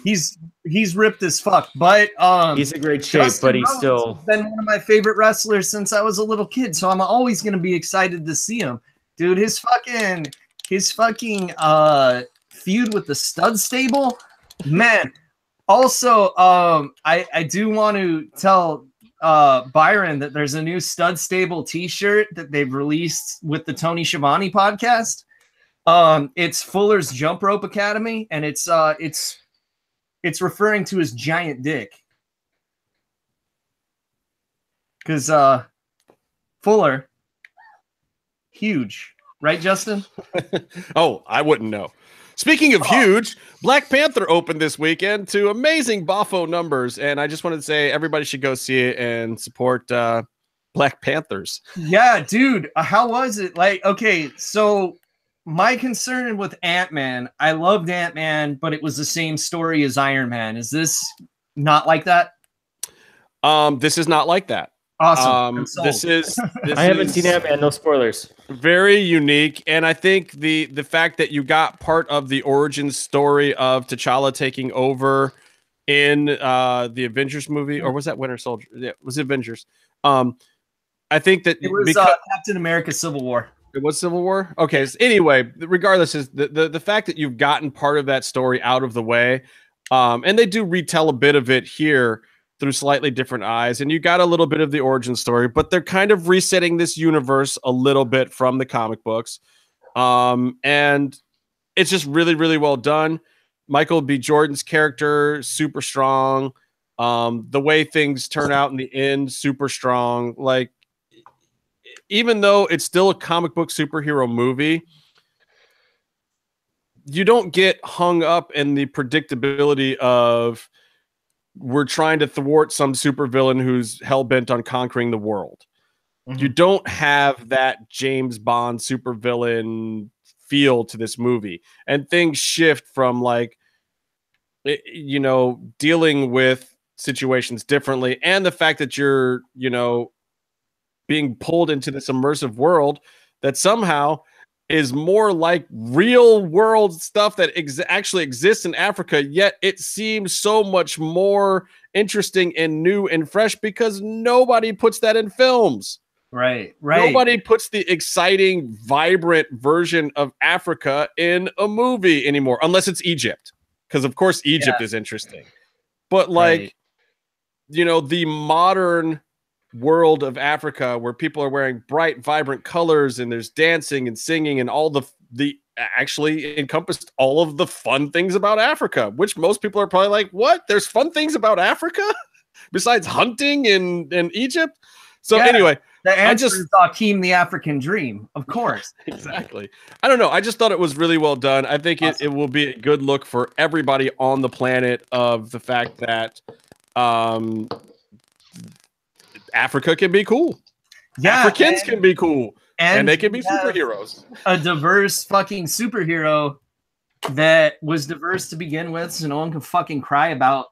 He's ripped as fuck, but he's in great shape. But he's still been one of my favorite wrestlers since I was a little kid, so I'm always gonna be excited to see him, dude. His fucking feud with the Stud Stable, man. Also, I do want to tell Byron that there's a new Stud Stable T-shirt that they've released with the Tony Schiavone podcast. It's Fuller's Jump Rope Academy, and it's referring to his giant dick. Because Fuller, huge, right, Justin? Oh, I wouldn't know. Speaking of huge, Black Panther opened this weekend to amazing Boffo numbers, and I just wanted to say everybody should go see it and support Black Panthers. Yeah, dude, how was it? Like, okay, so my concern with Ant-Man, I loved Ant-Man, but it was the same story as Iron Man. Is this not like that? This is not like that. Awesome. This I haven't seen Ant-Man, no spoilers. Very unique, and I think the fact that you got part of the origin story of T'Challa taking over in the Avengers movie, or was that Winter Soldier? Yeah, it was Avengers. I think that it was Captain America: Civil War. It was Civil War? Okay. So anyway, regardless, is the fact that you've gotten part of that story out of the way, and they do retell a bit of it here through slightly different eyes, and you got a little bit of the origin story, but they're kind of resetting this universe a little bit from the comic books, and it's just really, really well done. Michael B. Jordan's character, super strong. The way things turn out in the end, super strong. Like, even though it's still a comic book superhero movie, you don't get hung up in the predictability of we're trying to thwart some supervillain who's hell-bent on conquering the world. Mm-hmm. You don't have that James Bond supervillain feel to this movie. And things shift from, like, dealing with situations differently, and the fact that you're, being pulled into this immersive world that somehow is more like real world stuff that actually exists in Africa, yet it seems so much more interesting and new and fresh because nobody puts that in films. Right. Nobody puts the exciting, vibrant version of Africa in a movie anymore, unless it's Egypt, because of course Egypt is interesting. But the modern world of Africa, where people are wearing bright, vibrant colors and there's dancing and singing and all the actually encompassed all of the fun things about Africa, which most people are probably like, what? There's fun things about Africa besides hunting in Egypt? So anyway, the answer is Akeem the African Dream, of course. Exactly. I don't know. I just thought it was really well done. I think it will be a good look for everybody on the planet of the fact that Africa can be cool. Yeah, Africans can be cool. And they can be superheroes. A diverse fucking superhero that was diverse to begin with, so no one can fucking cry about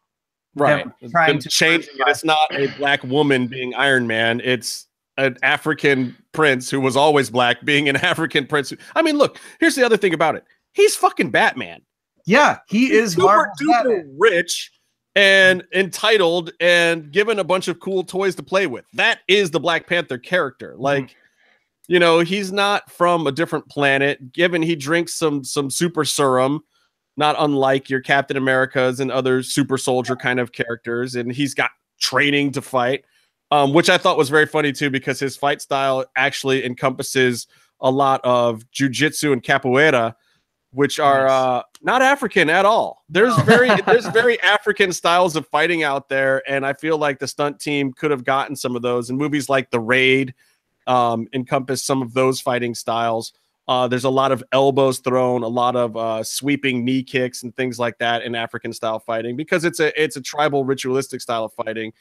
trying to change it. It's not a black woman being Iron Man. It's an African prince who was always black being an African prince. I mean, look, here's the other thing about it. He's fucking Batman. Yeah, he is super Marvel's duper Batman. rich and entitled and given a bunch of cool toys to play with. That is the Black Panther character. Like, you know, he's not from a different planet. Given he drinks some super serum, not unlike your Captain Americas and other super soldier kind of characters, and he's got training to fight, which I thought was very funny too, because his fight style actually encompasses a lot of jujitsu and capoeira, which are not African at all. There's very African styles of fighting out there, and I feel like the stunt team could have gotten some of those. And movies like The Raid encompass some of those fighting styles. There's a lot of elbows thrown, a lot of sweeping knee kicks and things like that in African style fighting, because it's a tribal ritualistic style of fighting,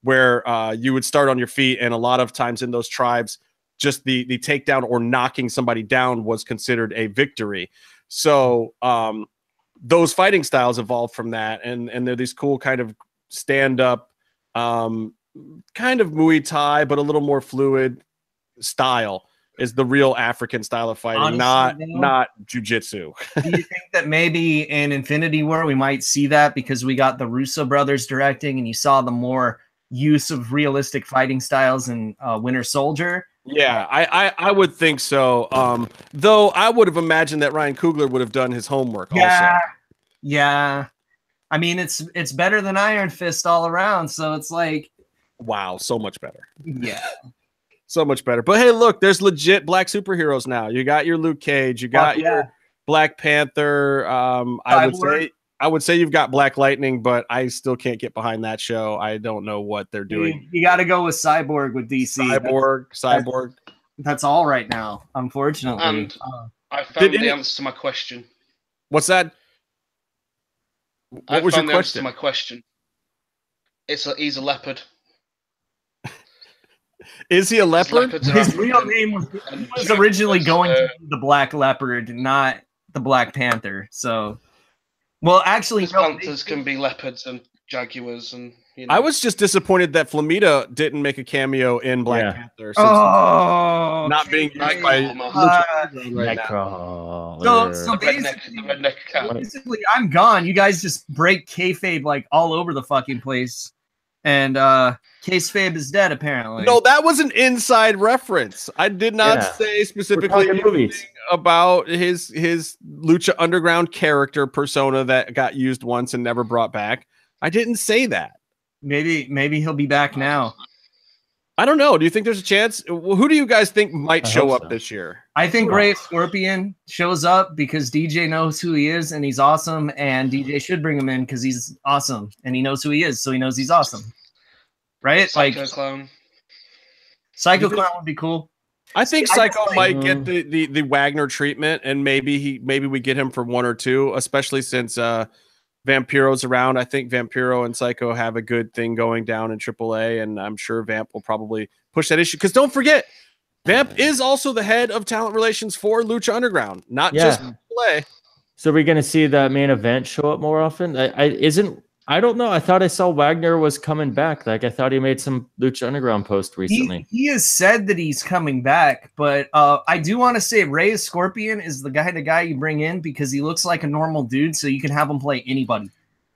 where you would start on your feet, and a lot of times in those tribes, just the takedown or knocking somebody down was considered a victory. So those fighting styles evolved from that, and they're these cool kind of stand-up, kind of Muay Thai, but a little more fluid style is the real African style of fighting. Honestly, not jujitsu. Do you think that maybe in Infinity War we might see that, because we got the Russo brothers directing, and you saw the more use of realistic fighting styles in Winter Soldier? Yeah, I would think so. Though I would have imagined that Ryan Coogler would have done his homework also. Yeah. I mean, it's better than Iron Fist all around, so it's like, wow, so much better. Yeah. So much better. But hey, look, there's legit black superheroes now. You got your Luke Cage, you got your Black Panther. I would say you've got Black Lightning, but I still can't get behind that show. I don't know what they're doing. You got to go with Cyborg with DC. Cyborg. That's all right now, unfortunately. And I found the answer to my question. What's that? What was your question? To my question. He's a leopard. Is he a leopard? His real name was originally going to be the Black Leopard, not the Black Panther. So, well, actually, panthers can be leopards and jaguars, and you know. I was just disappointed that Flamita didn't make a cameo in Black Panther. Not being used by Nightcrawler. So basically, I'm gone. You guys just break kayfabe like all over the fucking place. And Case Fabe is dead, apparently. No, that was an inside reference. I did not say specifically about his Lucha Underground character persona that got used once and never brought back. I didn't say that. Maybe he'll be back now. I don't know. Do you think there's a chance? Who do you guys think might show up this year? I think Ray Scorpion shows up because DJ knows who he is and he's awesome, and DJ should bring him in because he's awesome and he knows who he is, so he knows he's awesome. Right? Psycho Clown. Psycho Clown would be cool. I think Psycho might get the Wagner treatment, and maybe we get him for 1 or 2, especially since Vampiro's around. I think Vampiro and Psycho have a good thing going down in AAA, and I'm sure Vamp will probably push that issue. Because don't forget, Vamp is also the head of talent relations for Lucha Underground, not just AAA. So we're going to see the main event show up more often? I don't know. I thought I saw Wagner was coming back. Like, I thought he made some Lucha Underground post recently. He has said that he's coming back, but I do want to say Ray Scorpion is the guy you bring in because he looks like a normal dude, so you can have him play anybody.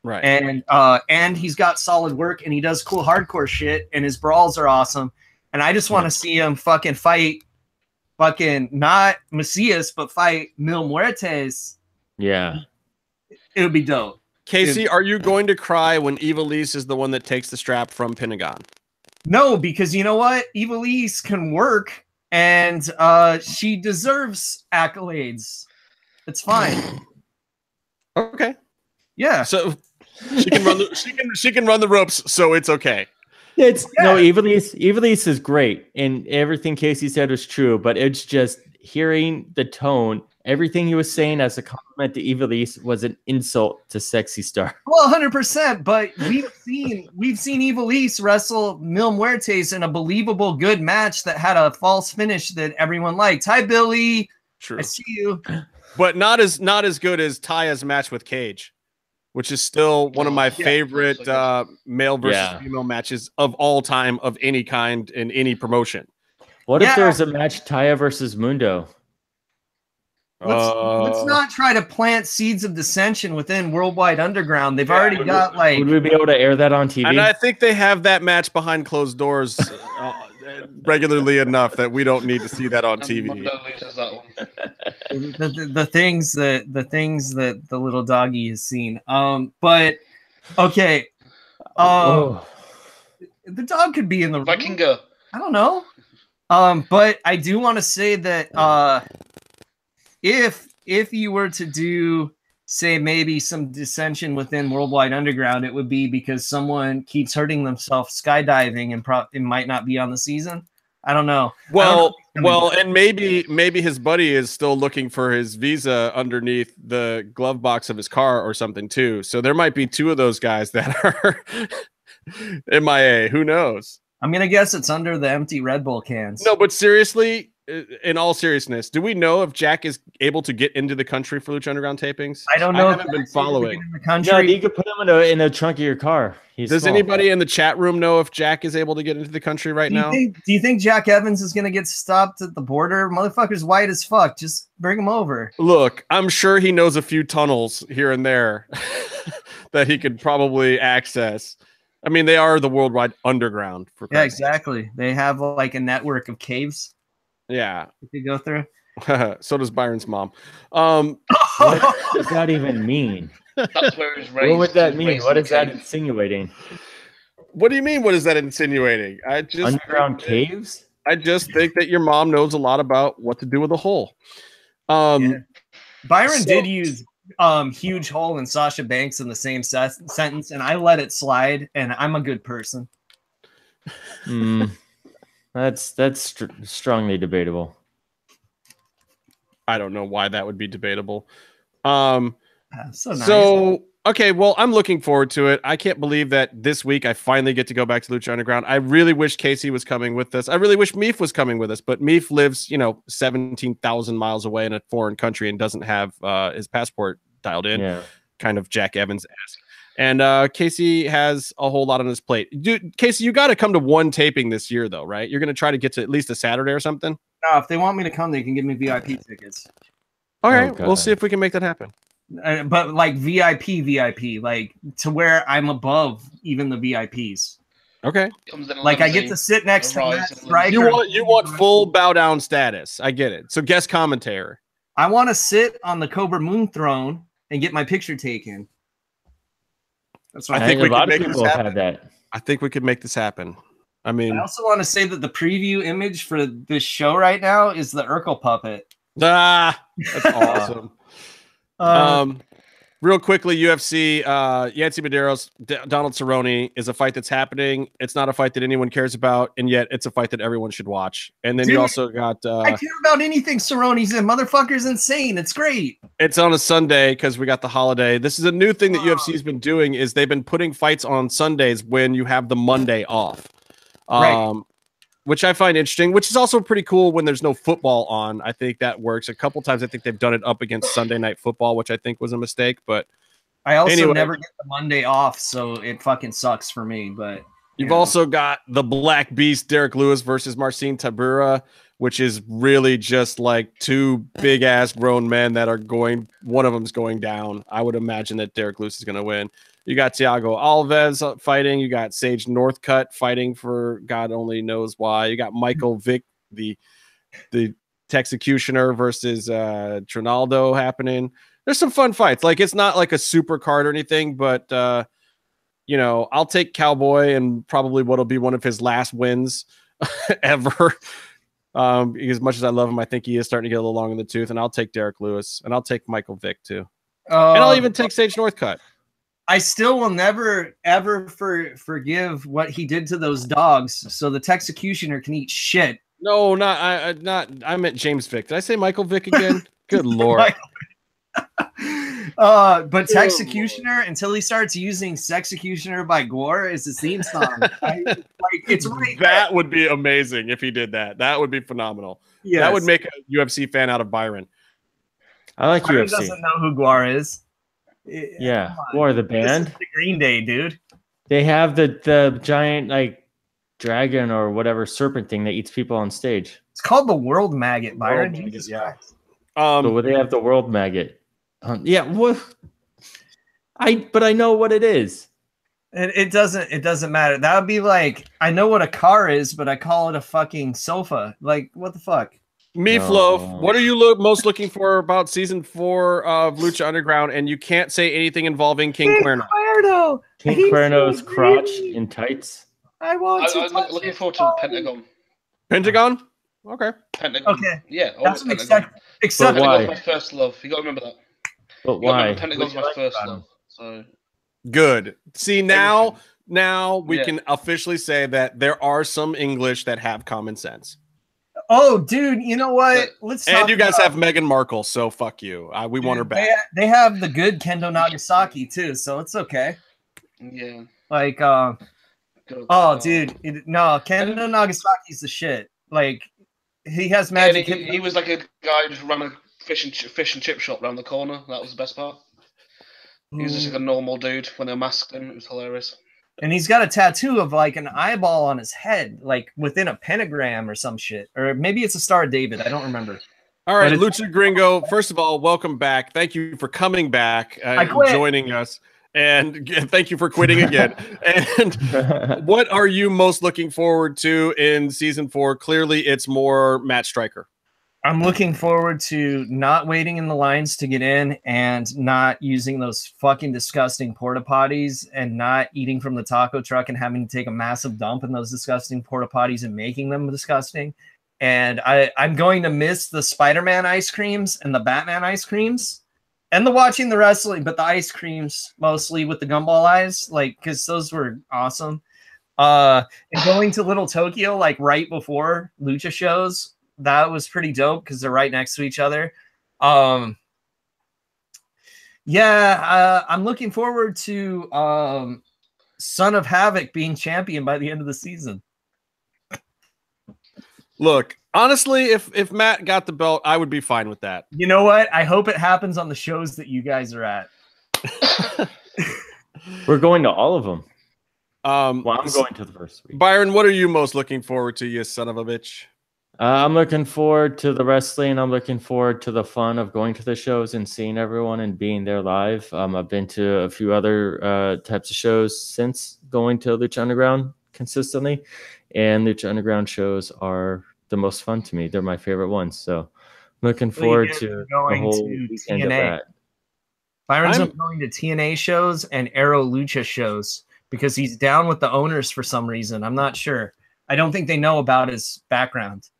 Right. And he's got solid work, and he does cool hardcore shit, and his brawls are awesome. And I just want to see him fucking fight not Macias, but fight Mil Muertes. Yeah. It would be dope. Casey, are you going to cry when Ivelisse is the one that takes the strap from Pentagon? No, because you know what? Ivelisse can work, and she deserves accolades. It's fine. Okay. Yeah. So she can run she can run the ropes, so it's okay. No, Ivelisse is great, and everything Casey said was true, but it's just hearing the tone. Everything he was saying as a compliment to Ivelisse was an insult to Sexy Star. Well, 100%. But we've seen Ivelisse wrestle Mil Muertes in a believable good match that had a false finish that everyone liked. Hi, Billy. True. I see you. But not as good as Taya's match with Cage, which is still one of my favorite male versus female matches of all time of any kind in any promotion. What if there was a match Taya versus Mundo? Let's not try to plant seeds of dissension within Worldwide Underground. They've already got like. Would we be able to air that on TV? And I think they have that match behind closed doors regularly enough that we don't need to see that on TV. The things that the little doggy has seen. But okay. The dog could be in the Vikingo. I don't know. But I do want to say that if you were to do, say, maybe some dissension within Worldwide Underground, it would be because someone keeps hurting themselves skydiving and it might not be on the season. I don't know. Well, and maybe his buddy is still looking for his visa underneath the glove box of his car or something too. So there might be two of those guys that are MIA. Who knows? I'm gonna guess it's under the empty Red Bull cans. No, but seriously, in all seriousness, do we know if Jack is able to get into the country for Lucha Underground tapings? I don't know. I haven't been following. In the country. No, you could put him in the trunk of your car. Does anybody in the chat room know if Jack is able to get into the country right now? Do you think Jack Evans is gonna get stopped at the border? Motherfucker's white as fuck. Just bring him over. Look, I'm sure he knows a few tunnels here and there that he could probably access. I mean, they are the Worldwide Underground. Yeah, exactly. They have like a network of caves. Yeah, you could go through. So does Byron's mom. What does that even mean? That's where he's raised. What would that mean? What is that insinuating? What do you mean? What is that insinuating? Underground caves? I just think that your mom knows a lot about what to do with a hole. Byron did use huge hole and Sasha Banks in the same sentence, and I let it slide, and I'm a good person. That's strongly debatable. I don't know why that would be debatable. So nice. So okay, well, I'm looking forward to it. I can't believe that this week I finally get to go back to Lucha Underground. I really wish Casey was coming with us. I really wish Meef was coming with us, but Meef lives, 17,000 miles away in a foreign country and doesn't have his passport dialed in. Yeah. Kind of Jack Evans-esque. And Casey has a whole lot on his plate. Dude, Casey, you got to come to one taping this year, though, right? You're going to try to get to at least a Saturday or something? No, if they want me to come, they can give me VIP tickets. All right, we'll see if we can make that happen. But like VIP, like to where I'm above even the VIPs. Okay. Like I get to sit next to Matt Striker. You want full bow down status. I get it. So guest commentator. I want to sit on the Cobra Moon throne and get my picture taken. That's what I think we could make this happen. Have that. I think we could make this happen. I mean, I also want to say that the preview image for this show right now is the Urkel puppet. That's awesome. Real quickly, UFC, Yancy Medeiros, Donald Cerrone is a fight that's happening. It's not a fight that anyone cares about, and yet it's a fight that everyone should watch. And then you also got... I care about anything Cerrone's in. Motherfucker's insane. It's great. It's on a Sunday because we got the holiday. This is a new thing that UFC's been doing is they've been putting fights on Sundays when you have the Monday off. Right. Which I find interesting, which is also pretty cool when there's no football on. I think that works. A couple times I think they've done it up against Sunday Night Football, which I think was a mistake. But I also never get the Monday off, so it fucking sucks for me. But you've also got the Black Beast, Derek Lewis versus Marcin Tybura, which is really just like two big-ass grown men that are going – one of them's going down. I would imagine that Derek Lewis is going to win. You got Thiago Alves fighting. You got Sage Northcutt fighting for God only knows why. You got Michael Vick, the Texecutioner versus Trinaldo happening. There's some fun fights. Like it's not like a super card or anything, but I'll take Cowboy and probably what'll be one of his last wins ever. As much as I love him, I think he is starting to get a little long in the tooth. And I'll take Derek Lewis, and I'll take Michael Vick too, and I'll even take Sage Northcutt. I still will never, ever forgive what he did to those dogs, so the Texecutioner can eat shit. No, I meant James Vick. Did I say Michael Vick again? Good Lord. But Texecutioner, until he starts using Sexecutioner by Gore as his theme song, it's right. That would be amazing if he did that. That would be phenomenal. Yes. That would make a UFC fan out of Byron. I like Byron UFC. Doesn't know who Gore is. Yeah, Gore the band. This is the Green Day, dude. They have the giant like dragon or whatever serpent thing that eats people on stage. It's called the World Maggot, Byron. Yeah. So would they have the world maggot? Yeah. What? But I know what it is. It doesn't matter. That would be like, I know what a car is, but I call it a fucking sofa. Like, what the fuck? Meatloaf, what are you most looking for about season 4 of Lucha Underground? And you can't say anything involving King Cuerno. King Cuerno's crotch in tights. I'm looking forward to Pentagon. Pentagon? Okay. Pentagon. Okay. Yeah, that's Pentagon. Except Pentagon's my first love. You got to remember that. But why? Pentagon's my first love. So good. See, now we can officially say that there are some English that have common sense. Oh, dude, you know what? And you guys have Meghan Markle, so fuck you. We want her back. They have the good Kendo Nagasaki too, so it's okay. Yeah. Like, dude, Kendo Nagasaki's the shit. Like, he has magic. He was like a guy who just ran a fish and chip shop around the corner. That was the best part. He was just like a normal dude when they masked him. It was hilarious. And he's got a tattoo of like an eyeball on his head, like within a pentagram or some shit. Or maybe it's a Star of David. I don't remember. All right, Lucha Gringo, first of all, welcome back. Thank you for coming back and joining us. And thank you for quitting again. And what are you most looking forward to in season 4? Clearly, it's more Matt Stryker. I'm looking forward to not waiting in the lines to get in and not using those fucking disgusting porta potties and not eating from the taco truck and having to take a massive dump in those disgusting porta potties and making them disgusting. And I'm going to miss the Spider-Man ice creams and the Batman ice creams and the watching the wrestling, but the ice creams mostly with the gumball eyes, like, because those were awesome. And going to Little Tokyo, like right before Lucha shows, that was pretty dope because they're right next to each other. I'm looking forward to Son of Havoc being champion by the end of the season. Look, honestly, if Matt got the belt, I would be fine with that. You know what? I hope it happens on the shows that you guys are at. We're going to all of them. I'm going to the first week. Byron, what are you most looking forward to, you son of a bitch? I'm looking forward to the wrestling. I'm looking forward to the fun of going to the shows and seeing everyone and being there live. I've been to a few other types of shows since going to Lucha Underground consistently, and Lucha Underground shows are the most fun to me. They're my favorite ones. So I'm looking forward to the whole weekend of that. Byron's going to TNA shows and Arrow Lucha shows because he's down with the owners for some reason. I'm not sure. I don't think they know about his background.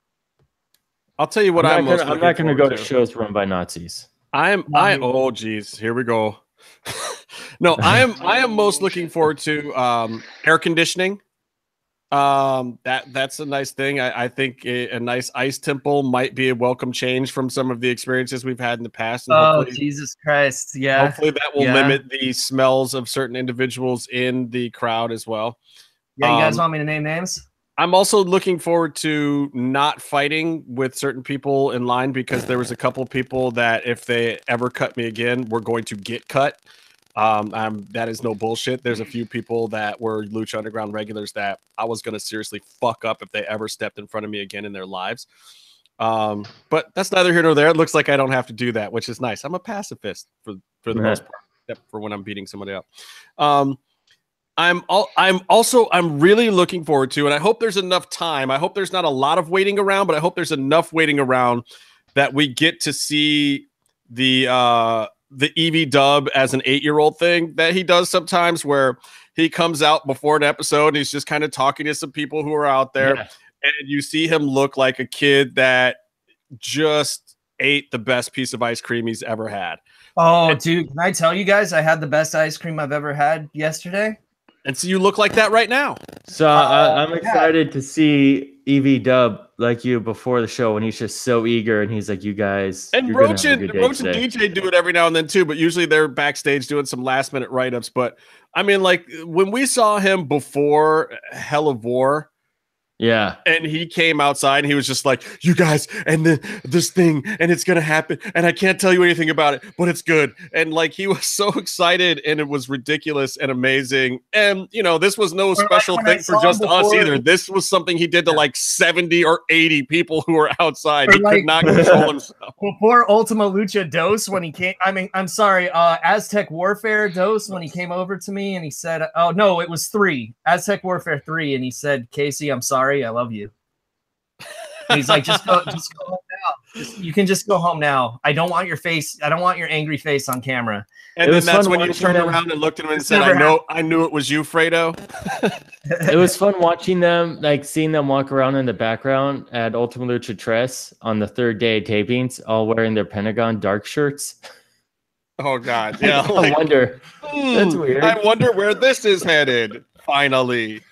I'll tell you what I'm not going to go to shows run by Nazis. Oh geez, here we go. No, I am most looking forward to air conditioning. That's a nice thing. I think a nice ice temple might be a welcome change from some of the experiences we've had in the past. And Jesus Christ. Yeah. Hopefully that will limit the smells of certain individuals in the crowd as well. Yeah, you guys want me to name names? I'm also looking forward to not fighting with certain people in line because there was a couple people that if they ever cut me again, we're going to get cut. That is no bullshit. There's a few people that were Lucha Underground regulars that I was going to seriously fuck up if they ever stepped in front of me again in their lives. But that's neither here nor there. It looks like I don't have to do that, which is nice. I'm a pacifist for the most part, except for when I'm beating somebody up. I'm really looking forward to, and I hope there's enough time. I hope there's not a lot of waiting around, but I hope there's enough waiting around that we get to see the EV dub as an 8-year-old thing that he does sometimes, where he comes out before an episode and he's just kind of talking to some people who are out there, and you see him look like a kid that just ate the best piece of ice cream he's ever had. Oh, dude, can I tell you guys I had the best ice cream I've ever had yesterday? And so you look like that right now. So I'm excited to see EV Dub like you before the show when he's just so eager and he's like, you guys. And Roach and DJ do it every now and then too, but usually they're backstage doing some last minute write-ups. But I mean, like when we saw him before Hell of War, Yeah. And he came outside and he was just like, you guys, and then this thing, and it's going to happen. And I can't tell you anything about it, but it's good. And like, he was so excited and it was ridiculous and amazing. And, you know, this was no special thing for just us either. This was something he did to like 70 or 80 people who were outside. He could not control himself. Before Ultima Lucha Dos, when he came, I mean, I'm sorry, Aztec Warfare Dos, when he came over to me and he said, oh no, it was 3, Aztec Warfare 3. And he said, Casey, I'm sorry. I love you. And he's like, just go home now. You can just go home now. I don't want your face. I don't want your angry face on camera. And then that's when you turned around and looked at him and said, I knew it was you, Fredo. It was fun watching them, like seeing them walk around in the background at Ultima Lucha Tres on the 3rd day of tapings, all wearing their Pentagon dark shirts. Oh God. Yeah. I wonder. That's weird. I wonder where this is headed. Finally.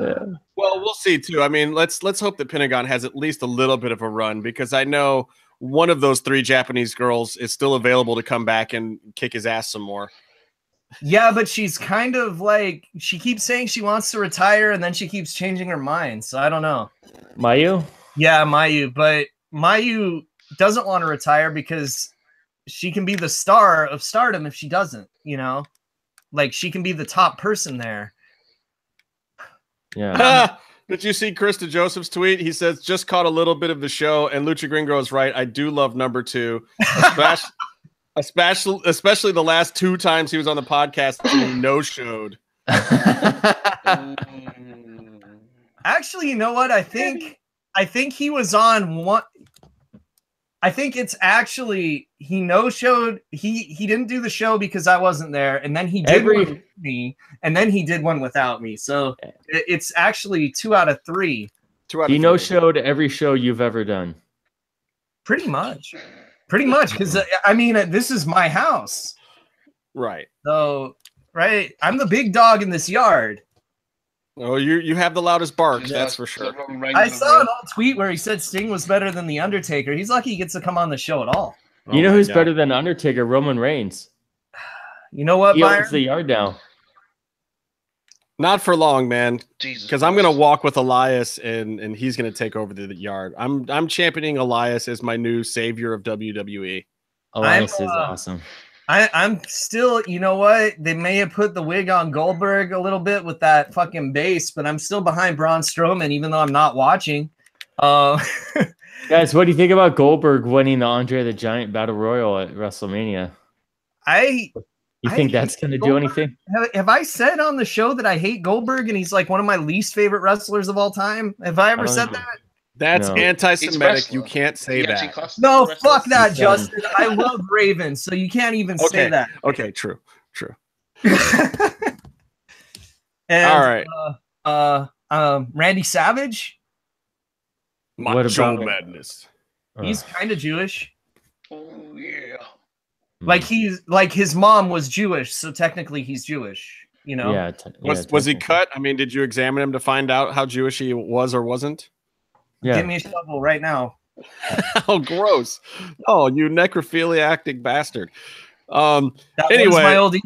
Yeah. Well, we'll see too. I mean, let's hope that Pentagon has at least a little bit of a run, because I know one of those 3 Japanese girls is still available to come back and kick his ass some more. Yeah, but she's kind of like, she keeps saying she wants to retire and then she keeps changing her mind. So I don't know. Mayu? Yeah, Mayu. But Mayu doesn't want to retire because she can be the star of Stardom if she doesn't, you know? Like, she can be the top person there. Yeah. Did you see Krista Joseph's tweet? He says, just caught a little bit of the show, and Lucha Gringo is right. I do love number 2, especially the last 2 times he was on the podcast and he no-showed. Actually, you know what? I think he was on one. I think it's actually he no-showed. He didn't do the show because I wasn't there, and then he did one with me, and then he did one without me. So it's actually 2 out of 3. 2 out of 3. He no-showed every show you've ever done. Pretty much, because I mean, this is my house, right? So, right, I'm the big dog in this yard. Oh, you have the loudest barks, that's for sure. I saw an old tweet where he said Sting was better than The Undertaker. He's lucky he gets to come on the show at all. You know who's better than Undertaker? Roman Reigns. You know what, he Byron? owns the yard now. Not for long, man. Because I'm gonna walk with Elias and he's gonna take over the yard. I'm championing Elias as my new savior of WWE. Elias is awesome. I'm still, you know what? They may have put the wig on Goldberg a little bit with that fucking bass, but I'm still behind Braun Strowman, even though I'm not watching. Guys, what do you think about Goldberg winning the Andre the Giant Battle Royal at WrestleMania? You think that's going to do anything? Have I said on the show that I hate Goldberg and he's like one of my least favorite wrestlers of all time? Have I ever said that? That's anti-Semitic. You can't say that. No, fuck that, Justin. I love Ravens, so you can't even say that. Okay, true. And, all right. Randy Savage. Macho Madness. He's kind of Jewish. Oh yeah. Like his mom was Jewish, so technically he's Jewish. You know. Yeah. Was he cut? I mean, did you examine him to find out how Jewish he was or wasn't? Yeah. Give me a shovel right now. Oh, gross. Oh, you necrophiliac bastard. That anyway, was my old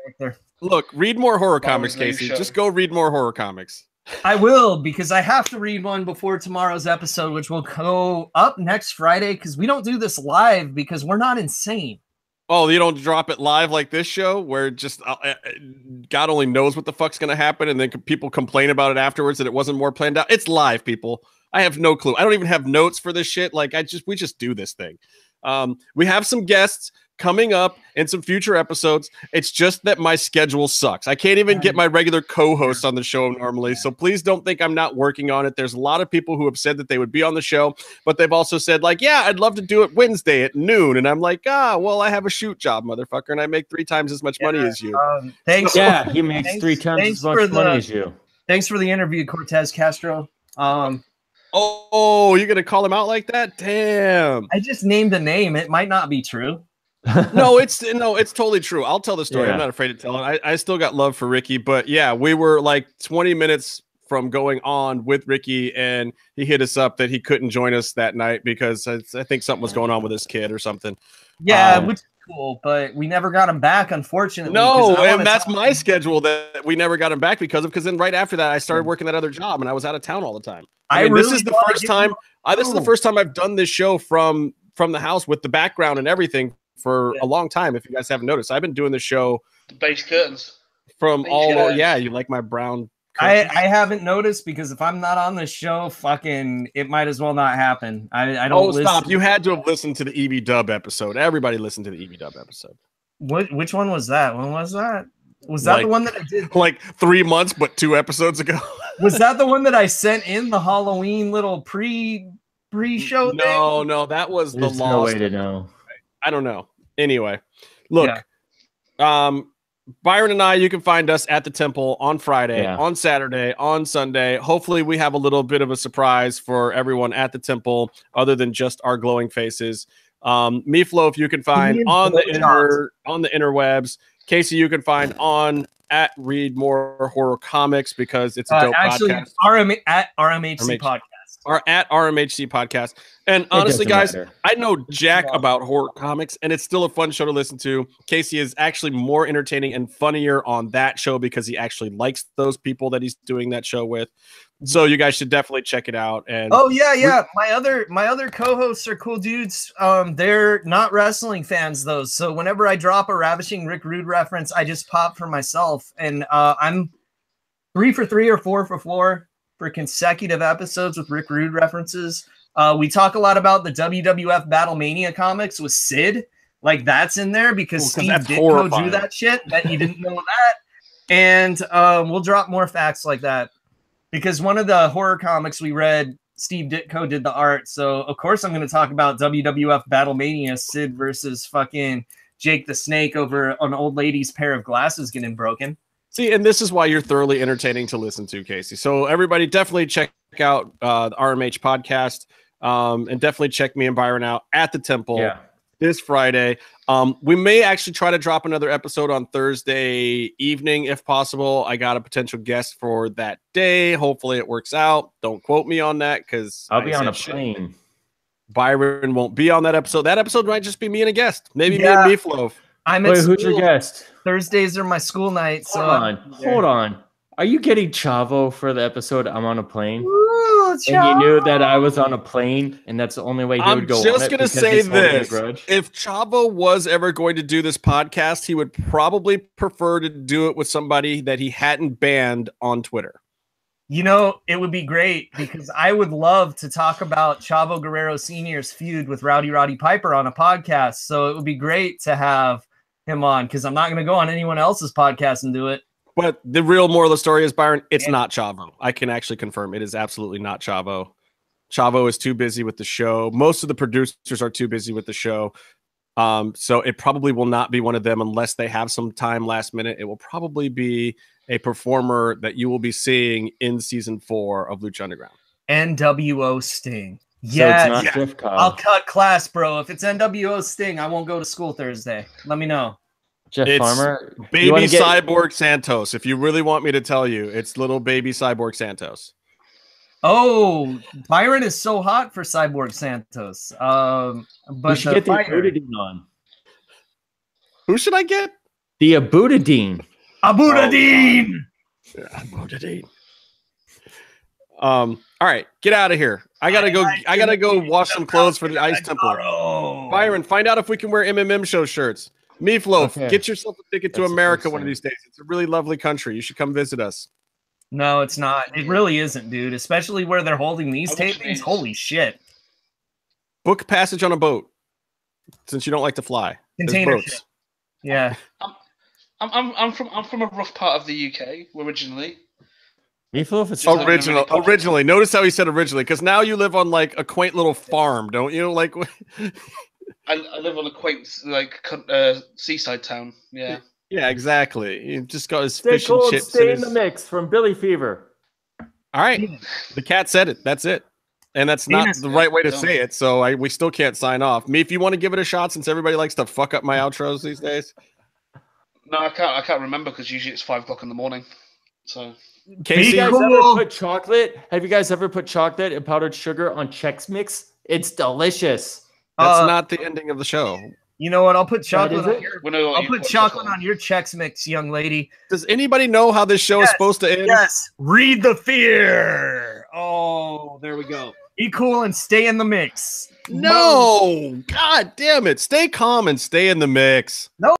character. Look, read more horror comics, Casey. Just go read more horror comics. I will, because I have to read one before tomorrow's episode, which will go up next Friday, because we don't do this live because we're not insane. Oh, you don't drop it live like this show where just God only knows what the fuck's going to happen, and then people complain about it afterwards that it wasn't more planned out. It's live, people. I have no clue. I don't even have notes for this shit. Like we just do this thing. We have some guests coming up in some future episodes. It's just that my schedule sucks. I can't even get my regular co-hosts on the show normally. So please don't think I'm not working on it. There's a lot of people who have said that they would be on the show, but they've also said like, yeah, I'd love to do it Wednesday at noon. And I'm like, well, I have a shoot job, motherfucker. And I make 3 times as much money as you. Thanks. Yeah, he makes 3 times as much money as you. Thanks for the interview, Cortez Castro. Oh, you're going to call him out like that? Damn. I just named a name. It might not be true. No, it's totally true. I'll tell the story. Yeah. I'm not afraid to tell it. I still got love for Ricky, but yeah, we were like 20 minutes from going on with Ricky, and he hit us up that he couldn't join us that night because I think something was going on with his kid or something. Yeah, which is schedule, but we never got him back, unfortunately. No, and that's my schedule that we never got him back because then right after that I started working that other job and I was out of town all the time. I mean, this is the first time. This is the first time I've done this show from the house with the background and everything for a long time. If you guys haven't noticed, I've been doing this show. The beige curtains. From all, yeah, you like my brown. I haven't noticed because if I'm not on the show, fucking, it might as well not happen. I don't. Oh, stop! You had to have listened to the EV Dub episode. Everybody listened to the EV Dub episode. Which one was that? When was that? Was that the one that I did like 3 months, but 2 episodes ago? Was that the one that I sent in the Halloween little pre-show? No, that was the Lost. No way to know. I don't know. Anyway, look, Byron and I, you can find us at the temple on Friday, on Saturday, on Sunday. Hopefully we have a little bit of a surprise for everyone at the temple other than just our glowing faces. Meatloaf, you can find on the interwebs. Casey, you can find on at Read More Horror Comics because it's a dope podcast. At RMHC Podcast. Or at RMHC Podcast. And honestly, guys, I know jack about horror comics, and it's still a fun show to listen to. Casey is actually more entertaining and funnier on that show because he actually likes those people that he's doing that show with. So you guys should definitely check it out. And my other co-hosts are cool dudes. They're not wrestling fans though. So whenever I drop a Ravishing Rick Rude reference, I just pop for myself. And I'm 3 for 3 or 4 for 4 for consecutive episodes with Rick Rude references. We talk a lot about the WWF Battlemania comics with Sid. Like that's in there because Steve Ditko drew that shit. That you didn't know that. And we'll drop more facts like that. Because one of the horror comics we read, Steve Ditko did the art. So, of course, I'm going to talk about WWF Battlemania, Sid versus fucking Jake the Snake over an old lady's pair of glasses getting broken. See, and this is why you're thoroughly entertaining to listen to, Casey. So, everybody definitely check out the RMH podcast and definitely check me and Byron out at the temple this Friday. We may actually try to drop another episode on Thursday evening if possible. I got a potential guest for that day. Hopefully it works out. Don't quote me on that because I'll be on a plane. Byron won't be on that episode. That episode might just be me and a guest. Maybe me and Meatloaf. Who's your guest? Thursdays are my school nights. Hold on. Are you getting Chavo for the episode I'm on a plane? And you knew that I was on a plane, and that's the only way he would go on it. I'm just going to say this. If Chavo was ever going to do this podcast, he would probably prefer to do it with somebody that he hadn't banned on Twitter. You know, it would be great because I would love to talk about Chavo Guerrero Sr.'s feud with Roddy Piper on a podcast. So it would be great to have him on because I'm not going to go on anyone else's podcast and do it. But the real moral of the story is, Byron, it's not Chavo. I can actually confirm it is absolutely not Chavo. Chavo is too busy with the show. Most of the producers are too busy with the show. So it probably will not be one of them unless they have some time last minute. It will probably be a performer that you will be seeing in season 4 of Lucha Underground. NWO Sting. Yeah, so it's not I'll cut class, bro. If it's NWO Sting, I won't go to school Thursday. Let me know. Jeff Farmer, baby Cyborg Santos. If you really want me to tell you, it's little baby Cyborg Santos. Oh, Byron is so hot for Cyborg Santos. But we should get the Abudadine on. Who should I get? The Abudadine. Abudadine. Oh, Abudadine. All right, get out of here. I gotta go. I gotta go wash some clothes for the Ice Temple. Byron, find out if we can wear MMMshow shirts. Meatloaf, get yourself a ticket to America one of these days. It's a really lovely country. You should come visit us. No, it's not. It really isn't, dude. Especially where they're holding these tapings. Holy shit. Book passage on a boat. Since you don't like to fly. Container ship. Yeah. I'm from a rough part of the UK originally. Meatloaf is originally. Notice how he said originally, because now you live on like a quaint little farm, don't you? Like I live on a quaint seaside town. Yeah. Yeah, exactly. You just got his Stay fish cold, and chips. Stay in the mix from Billy Fever. All right. The cat said it. That's it. And that's not the right way to say it, so we still can't sign off. Me, if you want to give it a shot, since everybody likes to fuck up my outros these days. No, I can't remember because usually it's 5 o'clock in the morning. So Casey, have you guys ever put chocolate? Have you guys ever put chocolate and powdered sugar on Chex Mix? It's delicious. That's not the ending of the show. You know what? I'll put chocolate is on it? your. We know what I'll you put put chocolate chocolate on your Chex Mix, young lady. Does anybody know how this show is Yes, supposed to end? Yes. Read the fear. Oh, there we go. Be cool and stay in the mix. No, God damn it. Stay calm and stay in the mix. No.